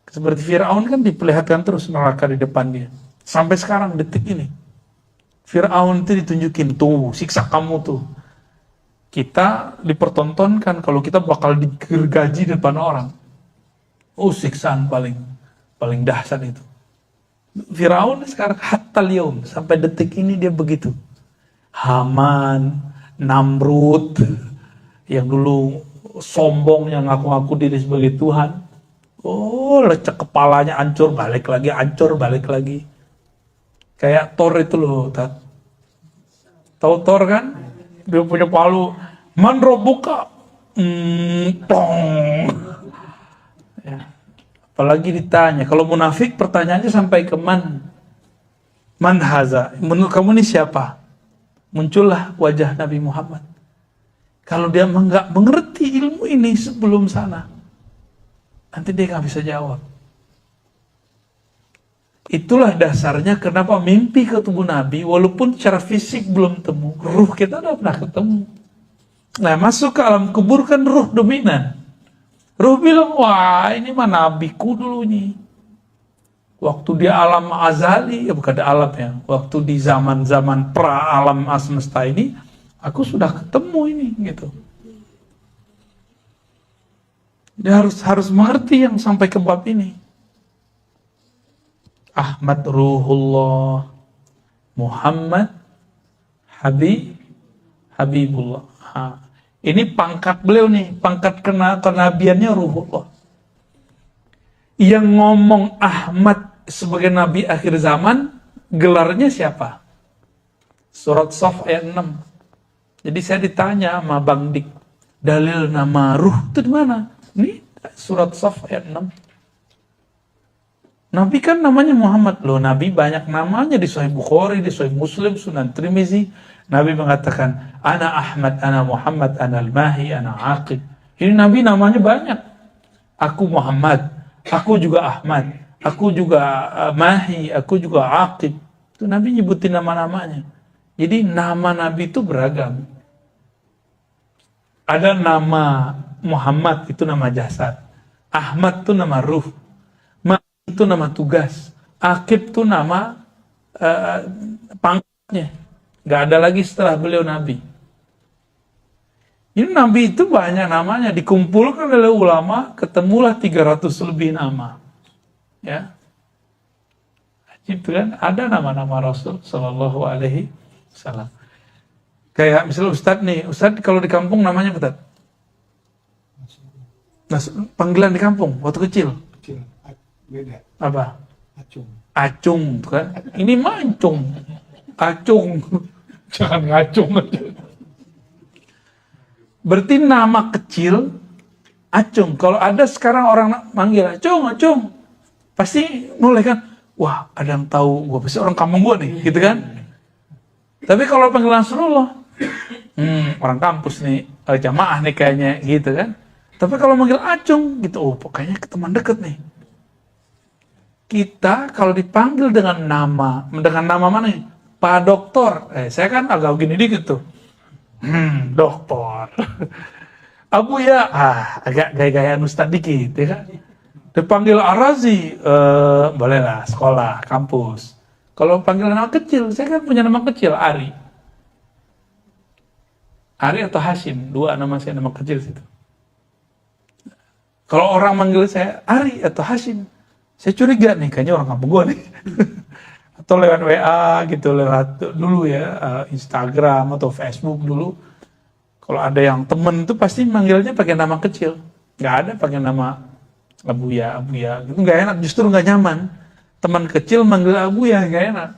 Seperti Fir'aun kan diperlihatkan terus neraka di depan dia. Sampai sekarang detik ini. Fir'aun itu ditunjukin, tuh siksa kamu tuh. Kita dipertontonkan kalau kita bakal digergaji di depan orang. Oh, siksaan paling dahsyat itu. Fir'aun sekarang hatta lium, sampai detik ini dia begitu. Haman, Namrud, yang dulu sombong yang ngaku-ngaku diri sebagai Tuhan. Oh, lecek kepalanya hancur, balik lagi, hancur, balik lagi. Kayak Thor itu loh, tahu Thor kan? Dia punya palu, man robuka, tong. Ya. Apalagi ditanya, kalau munafik pertanyaannya sampai ke man haza, menurut kamu ini siapa? Muncullah wajah Nabi Muhammad. Kalau dia nggak mengerti ilmu ini sebelum sana, nanti dia nggak bisa jawab. Itulah dasarnya kenapa mimpi ke tubuh Nabi, walaupun secara fisik belum temu, ruh kita udah pernah ketemu. Nah, masuk ke alam kubur kan ruh dominan. Ruh bilang, wah ini mah nabiku dulu nih. Waktu di alam azali, ya bukan di alam ya, waktu di zaman-zaman pra-alam semesta ini, aku sudah ketemu ini, gitu. Dia harus mengerti yang sampai ke bab ini. Ahmad Ruhullah, Muhammad Habibullah. Ini pangkat beliau nih, pangkat kenabiannya Ruhullah. Yang ngomong Ahmad sebagai Nabi akhir zaman, gelarnya siapa? Surat Shaf ayat 6. Jadi saya ditanya sama Bang Dik, dalil nama Ruh itu di mana? Ini surat Shaf ayat 6. Nabi kan namanya Muhammad. Loh, Nabi banyak namanya di Sahih Bukhari, di Sahih Muslim, Sunan Tirmizi. Nabi mengatakan, Ana Ahmad, Ana Muhammad, Ana Al-Mahi, Ana Aqib. Ini Nabi namanya banyak. Aku Muhammad, aku juga Ahmad, aku juga Mahi, aku juga Aqib. Itu Nabi nyebutin nama-namanya. Jadi nama Nabi itu beragam. Ada nama Muhammad, itu nama jasad. Ahmad itu nama ruh. Itu nama tugas. Aqib itu nama pangkatnya. Gak ada lagi setelah beliau Nabi. Ini Nabi itu banyak namanya. Dikumpulkan oleh ulama, ketemulah 300 lebih nama. Ya. Itu kan ada nama-nama Rasul Sallallahu Alaihi Wasallam. Kayak misalnya Ustadz nih. Ustadz kalau di kampung namanya apa? Nah, panggilan di kampung waktu kecil. Beda. Apa? Acung. Acung, kan? Ini mancung. Acung. Jangan ngacung. Berarti nama kecil Acung. Kalau ada sekarang orang manggil Acung, pasti mulai kan, wah ada yang tahu gue, pasti orang kampung gue nih, gitu kan? Tapi kalau panggilan Rasulullah, orang kampus nih, jamaah nih kayaknya, gitu kan? Tapi kalau manggil Acung, gitu, oh pokoknya teman deket nih. Kita kalau dipanggil dengan nama mana nih? Pak Doktor. Saya kan agak gini dikit tuh. Doktor. Abu ya, agak gaya-gayaan Ustadz dikit, ya kan? Dipanggil Arazi, bolehlah, sekolah, kampus. Kalau panggil nama kecil, saya kan punya nama kecil, Ari. Ari atau Hashim, dua nama saya, nama kecil situ. Kalau orang manggil saya Ari atau Hashim, saya curiga nih, kayaknya orang kampung gue nih. Atau lewat WA gitu, lewat dulu ya, Instagram atau Facebook dulu. Kalau ada yang temen itu pasti manggilnya pakai nama kecil. Nggak ada pakai nama Abuya, gitu nggak enak, justru nggak nyaman. Teman kecil manggil Abuya nggak enak.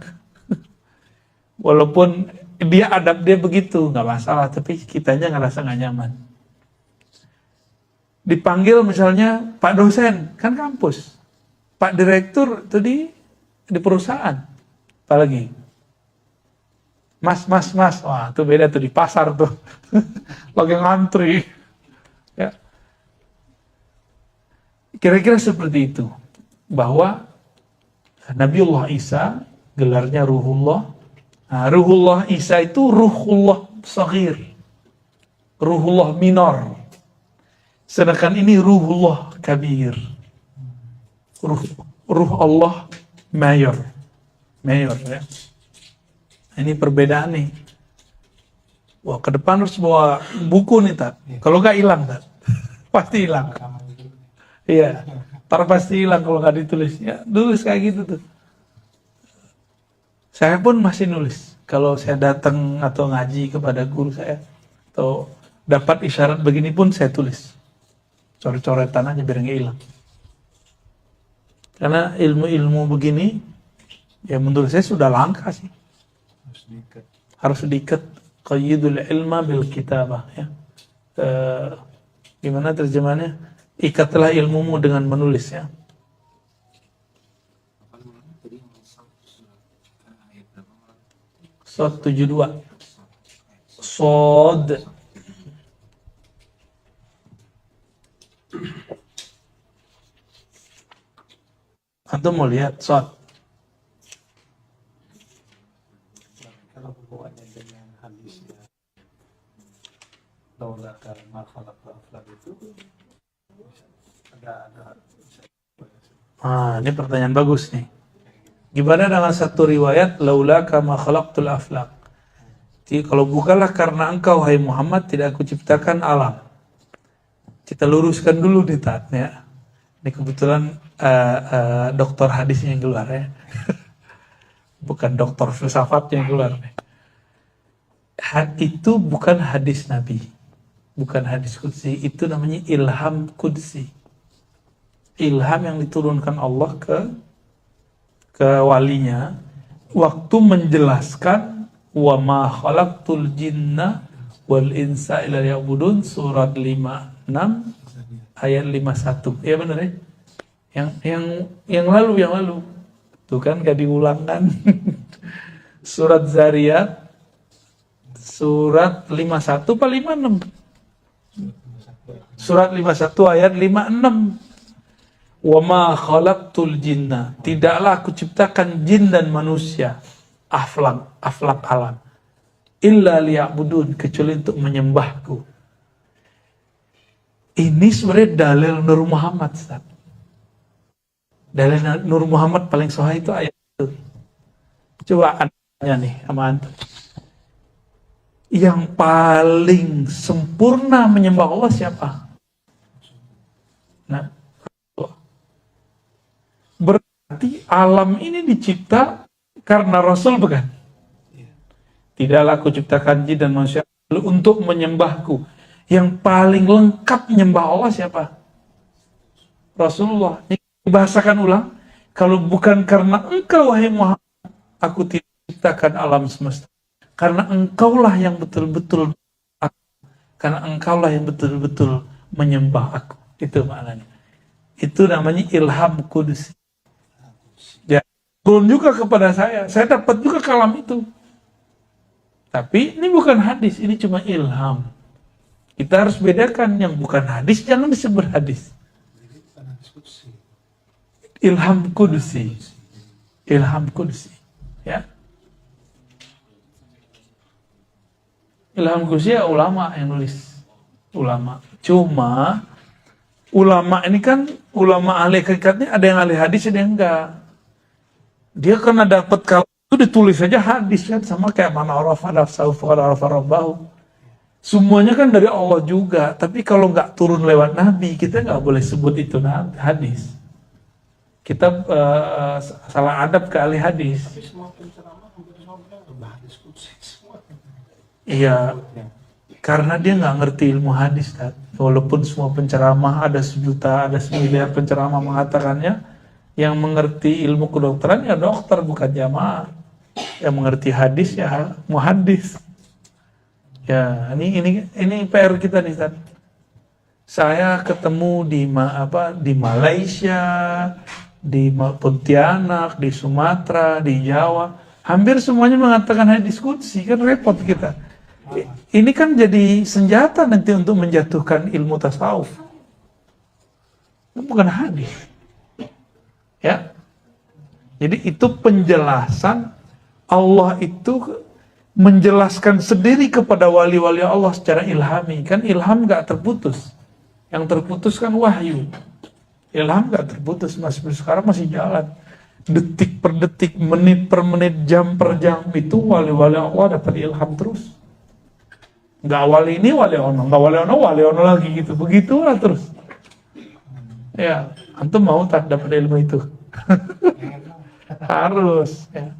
Walaupun dia adab dia begitu, nggak masalah, tapi kitanya ngerasa nggak nyaman. Dipanggil misalnya Pak dosen, kan kampus. Pak direktur itu di perusahaan. Apalagi Mas, wah itu beda tuh, di pasar tuh. Lagi ngantri. Ya. Kira-kira seperti itu. Bahwa Nabiullah Isa, gelarnya Ruhullah. Nah, Ruhullah Isa itu Ruhullah Saghir. Ruhullah minor. Sedangkan ini Ruhullah Kabir. Ruh Allah mayor ya. Ini perbedaan nih. Wah, ke depan harus bawa buku nih, Tat. Kalau nggak hilang, Tat. Pasti hilang. Iya. Ntar pasti hilang kalau nggak ditulis. Ya, tulis kayak gitu tuh. Saya pun masih nulis. Kalau saya datang atau ngaji kepada guru saya, atau dapat isyarat begini pun saya tulis. Coret-coretan aja biar nggak hilang. Karena ilmu-ilmu begini, ya menurut saya sudah langka sih. Harus diikat. Qayyidul ilma bil kitabah. Ya. Gimana terjemahannya? Ikatlah ilmumu dengan menulis ya. Sod 72. Sod. Antum mau lihat Sod? Kalau hubungannya dengan hadisnya laulah karena khalaqal aflaq itu ada Ini pertanyaan bagus nih. Gimana dengan satu riwayat laula kama khalaqtul aflaq? Jadi kalau bukanlah karena engkau hai Muhammad tidak aku ciptakan alam. Kita luruskan dulu nih Tat ya. Ini kebetulan doktor hadisnya yang keluar ya. Bukan doktor filsafatnya yang keluar nih. Itu bukan hadis Nabi. Bukan hadis qudsi, itu namanya ilham qudsi. Ilham yang diturunkan Allah ke walinya waktu menjelaskan wa ma khalaqtul jinna wal insa illa liya'budun, surat 56 ayat 51. Ya benar ya? Yang lalu. Tuh kan gak diulang kan? Surat Zariyat surat 51 apa 56? Surat 51 ayat 56. Wa ma khalaqtul jinna, tidaklah aku ciptakan jin dan manusia, aflak alam, illa liya'budun, kecuali untuk menyembahku. Ini sebenarnya dalil Nur Muhammad, Ustaz. Dalil Nur Muhammad paling sahih itu ayat itu. Coba tanya nih sama antum. Yang paling sempurna menyembah Allah siapa? Nah, berarti alam ini dicipta karena Rasul bukan? Tidaklah aku ciptakan jin dan manusia untuk menyembahku. Yang paling lengkap menyembah Allah siapa? Rasulullah. Dibahasakan ulang. Kalau bukan karena engkau wahai Muhammad, aku tidak ciptakan alam semesta. Karena engkaulah yang betul-betul aku. Karena engkaulah yang betul-betul menyembah aku. Itu maknanya. Itu namanya ilham qudsi. Ya, turun juga kepada saya dapat juga kalam itu. Tapi ini bukan hadis, ini cuma ilham. Kita harus bedakan yang bukan hadis, jangan disebut hadis. Ilham Qudsi. Ilham Qudsi. Ya. Ilham Qudsi ya ulama yang nulis. Ulama. Cuma ulama ini kan ulama ahli hakikatnya ada yang ahli hadis ada yang enggak. Dia karena dapat kalau itu ditulis saja hadis kan sama kayak mana arafa nafsahu faqad arafa rabbahu. Semuanya kan dari Allah juga, tapi kalau nggak turun lewat Nabi, kita nggak boleh sebut itu hadis. Kita salah adab ke ahli hadis. Tapi semua penceramah hampir semua benar hadis qudsi semua. Iya, karena dia nggak ngerti ilmu hadis, Tad. Walaupun semua penceramah ada 1.000.000, ada 1.000.000 penceramah mengatakannya, yang mengerti ilmu kedokteran ya dokter bukan jamaah. Yang mengerti hadis ya muhaddis. Ya, ini PR kita nih, Tad. Saya ketemu di Malaysia, di Pontianak, di Sumatera, di Jawa, hampir semuanya mengatakan hadis qudsi, kan repot kita. Ini kan jadi senjata nanti untuk menjatuhkan ilmu tasawuf. Bukan hadis. Ya. Jadi itu penjelasan Allah itu menjelaskan sendiri kepada wali-wali Allah secara ilhami. Kan ilham gak terputus. Yang terputus kan wahyu. Ilham gak terputus, sekarang masih jalan. Detik per detik, menit per menit, jam per jam, itu wali-wali Allah dapat ilham terus. Gak wali ini wali ono, gak wali ono lagi gitu. Begitulah terus. Ya, antum mau tak dapat ilmu itu? Harus ya.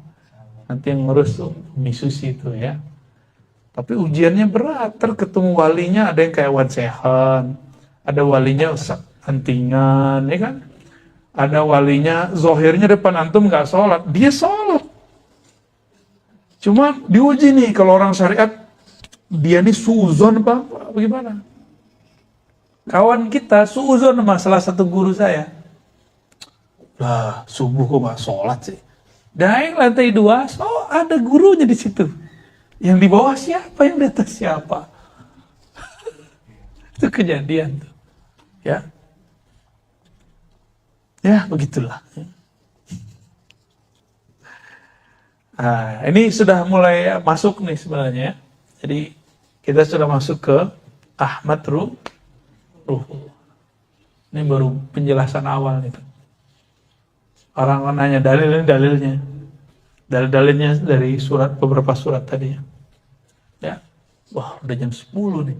Nanti yang ngurus misusi itu ya. Tapi ujiannya berat. Ketemu walinya ada yang kayak Wan Sehan, ada walinya antingan, ya kan? Ada walinya zohirnya depan antum nggak sholat, dia sholat. Cuma diuji nih kalau orang syariat, dia nih suuzon apa bagaimana? Kawan kita suuzon sama salah satu guru saya. Lah subuh kok nggak sholat sih? Naik lantai 2, ada gurunya di situ. Yang di bawah siapa, yang di atas siapa? Itu kejadian tuh. Ya. Ya, begitulah. Nah, ini sudah mulai masuk nih sebenarnya. Jadi kita sudah masuk ke Ahmad Ruh. Ini baru penjelasan awal nih. Orang nanya dalilnya. Dalilnya dari beberapa surat tadi ya. Ya. Wah, udah jam 10 nih.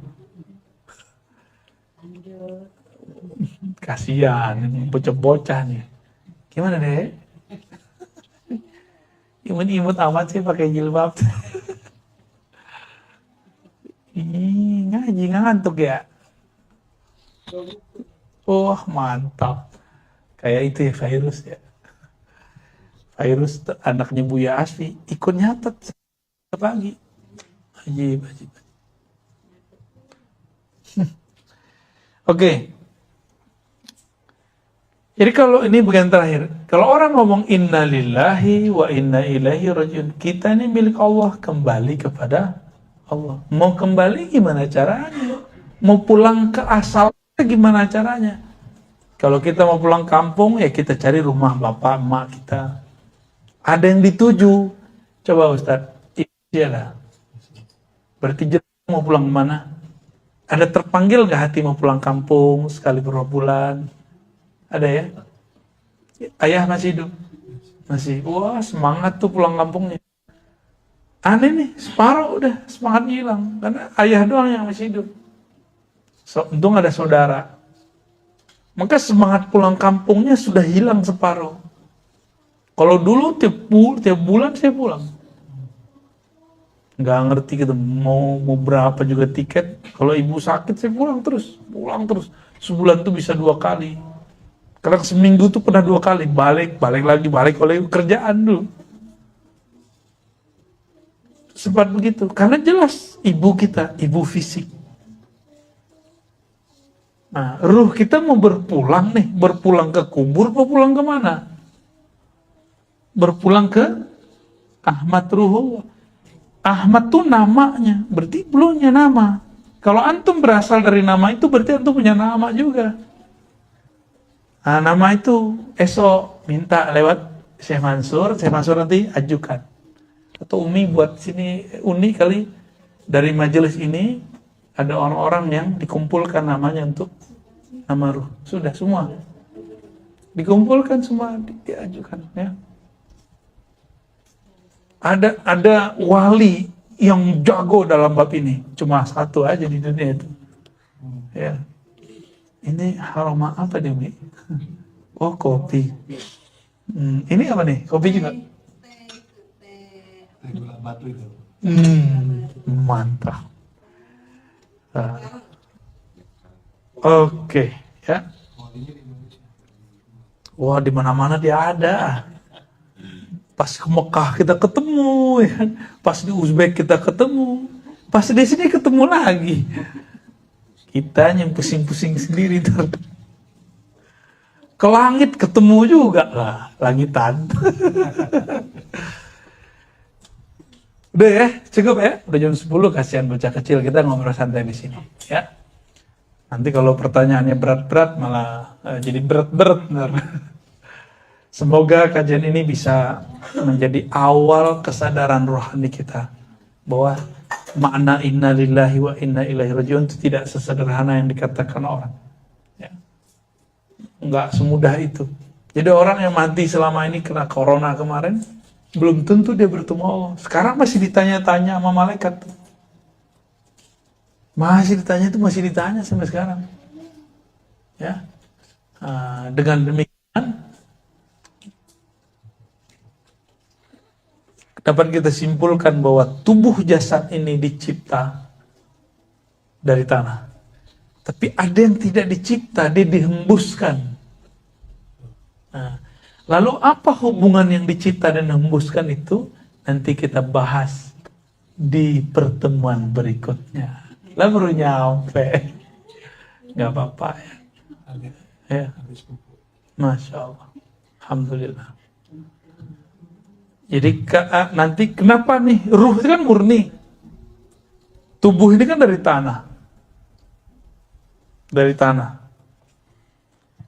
Kasihan, bocah-bocah nih. Gimana deh? Imut-imut amat sih pakai jilbab. Ngaji ngantuk ya. Oh, mantap. Kayak itu ya virus ya. Virus anaknya Buya Asfi ikut nyatet pagi. Ajib. Oke. Jadi kalau ini bagian terakhir, kalau orang ngomong inna lillahi wa inna ilaihi rajiun, kita ini milik Allah, kembali kepada Allah. Mau kembali gimana caranya? Mau pulang ke asalnya gimana caranya? Kalau kita mau pulang kampung, ya kita cari rumah bapak, emak kita. Ada yang dituju. Coba Ustadz, iya lah. Berarti jenazah mau pulang kemana? Ada terpanggil gak hati mau pulang kampung sekali beberapa bulan? Ada ya? Ayah masih hidup? Masih. Wah, semangat tuh pulang kampungnya. Aneh nih, separuh udah semangatnya hilang. Karena ayah doang yang masih hidup. Untung ada saudara. Maka semangat pulang kampungnya sudah hilang separuh. Kalau dulu tiap bulan saya pulang. Nggak ngerti gitu, mau berapa juga tiket. Kalau ibu sakit saya pulang terus. Sebulan tuh bisa 2 kali. Kadang seminggu tuh pernah 2 kali. Balik oleh kerjaan dulu. Sempat begitu. Karena jelas ibu kita, ibu fisik. Nah, ruh kita mau berpulang nih. Berpulang ke kubur, mau pulang ke mana? Berpulang ke Ahmad Ruhullah. Ahmad tuh namanya, berarti belumnya nama. Kalau antum berasal dari nama itu berarti antum punya nama juga. Nah, nama itu esok minta lewat Syekh Mansur nanti ajukan. Atau Umi buat sini, Uni kali dari majelis ini ada orang-orang yang dikumpulkan namanya untuk nama ruh. Sudah semua dikumpulkan, semua diajukan ya. Ada wali yang jago dalam bab ini, cuma satu aja di dunia itu. Ya. Ini aroma apa nih, Mi? Oh, kopi. Ini apa nih? Kopi juga? Teh gula batu itu. Mantap. Nah. Oke, ya. Wah, di mana-mana dia ada. Pas ke Mekah kita ketemu, ya. Pas di Uzbek kita ketemu, pas di sini ketemu lagi. Kita yang pusing-pusing sendiri ter. Ke langit ketemu juga lah, langitan. Udah ya, cukup ya. Udah jam 10, kasihan bocah kecil, kita ngobrol santai di sini, ya. Nanti kalau pertanyaannya berat-berat malah jadi berat-berat. Semoga kajian ini bisa menjadi awal kesadaran rohani kita bahwa makna inna lillahi wa inna ilaihi rajiun itu tidak sesederhana yang dikatakan orang. Ya. Enggak semudah itu. Jadi orang yang mati selama ini kena corona kemarin, belum tentu dia bertemu Allah. Sekarang masih ditanya-tanya sama malaikat. Masih ditanya sampai sekarang. Ya. Dengan demikian dapat kita simpulkan bahwa tubuh jasad ini dicipta dari tanah. Tapi ada yang tidak dicipta, dia dihembuskan. Nah, lalu apa hubungan yang dicipta dan dihembuskan itu? Nanti kita bahas di pertemuan berikutnya. Lah baru nyampe. Gak apa-apa ya. Ya. Masya Allah. Alhamdulillah. Jadi nanti kenapa nih? Ruh itu kan murni. Tubuh ini kan dari tanah. Dari tanah.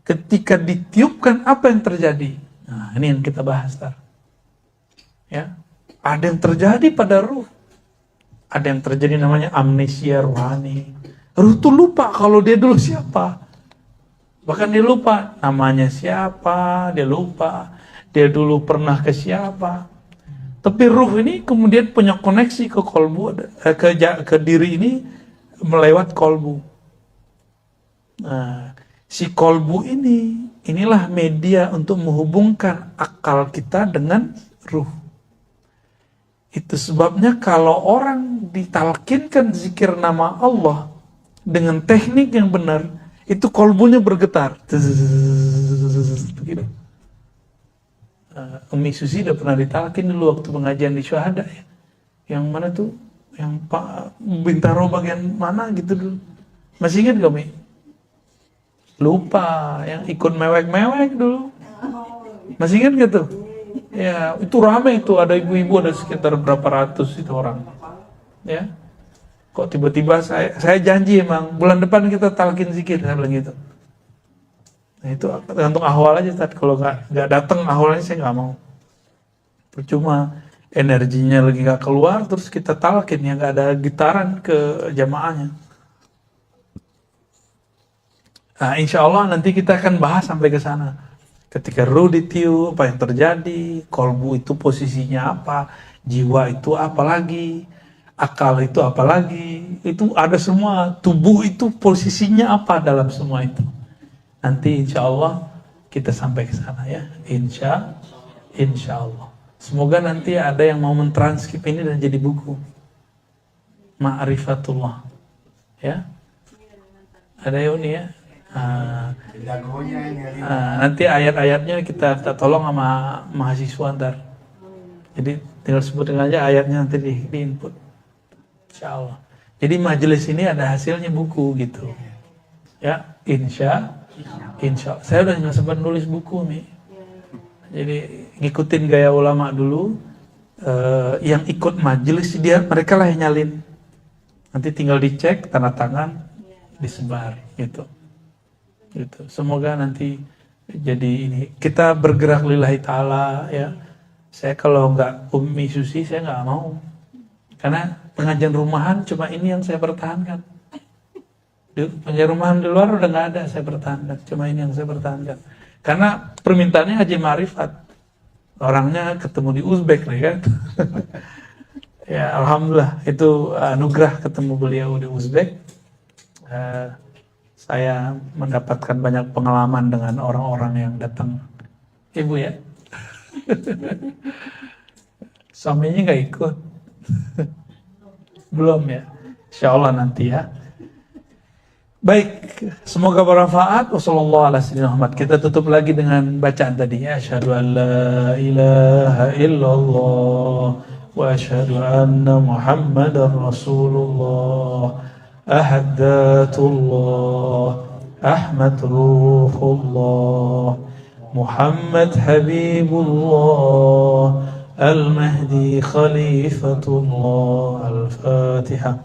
Ketika ditiupkan apa yang terjadi? Nah, ini yang kita bahas tar. Ya. Ada yang terjadi pada ruh. Ada yang terjadi namanya amnesia rohani. Ruh itu lupa kalau dia dulu siapa. Bahkan dia lupa namanya siapa, dia lupa dia dulu pernah ke siapa. Tapi ruh ini kemudian punya koneksi ke kolbu, ke diri ini melewat kolbu. Nah, si kolbu inilah media untuk menghubungkan akal kita dengan ruh. Itu sebabnya kalau orang ditalkinkan zikir nama Allah dengan teknik yang benar, itu kolbunya bergetar. Begitu. Umi Susi udah pernah ditalkin dulu waktu pengajian di Syuhada ya. Yang mana tuh? Yang Pak Bintaro bagian mana gitu dulu. Masih ingat gak, Mi? Lupa, yang ikut mewek-mewek dulu. Masih ingat gak tuh? Ya, itu rame itu, ada ibu-ibu, ada sekitar berapa ratus itu orang. Ya. Kok tiba-tiba saya janji emang bulan depan kita talkin zikir, saya bilang gitu. Nah, itu tergantung ahwal aja, Tad. Kalau nggak datang ahwalnya saya nggak mau. Percuma energinya lagi nggak keluar, terus kita talkin ya nggak ada gitaran ke jamaahnya. Nah, insya Allah nanti kita akan bahas sampai ke sana. Ketika ruh ditiup, apa yang terjadi, kolbu itu posisinya apa, jiwa itu apa lagi, akal itu apa lagi, itu ada semua. Tubuh itu posisinya apa dalam semua itu. Nanti insya Allah kita sampai ke sana ya, insya Allah. Semoga nanti ada yang mau mentranskrip ini dan jadi buku. Ma'rifatullah. Ya. Ada ya Uni ya? Nanti ayat-ayatnya kita tolong sama mahasiswa ntar. Jadi tinggal sebutin aja ayatnya nanti di input. Insya Allah. Jadi majelis ini ada hasilnya buku gitu. Ya, insya Allah. Saya udah nggak sempat nulis buku nih. Jadi ngikutin gaya ulama dulu. Yang ikut majelis mereka lah yang nyalin. Nanti tinggal dicek tanda tangan, disebar gitu. Semoga nanti Jadi ini kita bergerak lillahi ta'ala ya. Saya kalau nggak Umi Susi saya nggak mau. Karena pengajian rumahan cuma ini yang saya pertahankan. Pengajian rumahan di luar udah nggak ada saya pertahankan. Cuma ini yang saya pertahankan. Karena permintaannya Haji Marifat. Orangnya ketemu di Uzbek nih kan. Ya alhamdulillah itu anugerah ketemu beliau di Uzbek. Saya mendapatkan banyak pengalaman dengan orang-orang yang datang. Ibu ya. Suaminya nggak ikut. Belum ya. Insya Allah nanti ya. Baik, semoga bermanfaat. Wassalamualaikum. Kita tutup lagi dengan bacaan tadi ya. Asyhadu an la ilaha illallah wa asyhadu anna Muhammadar Rasulullah. Ahdatullah, Ahmad Ruhullah, Muhammad Habibullah, Al-Mahdi Khalifatullah. Al-Fatihah.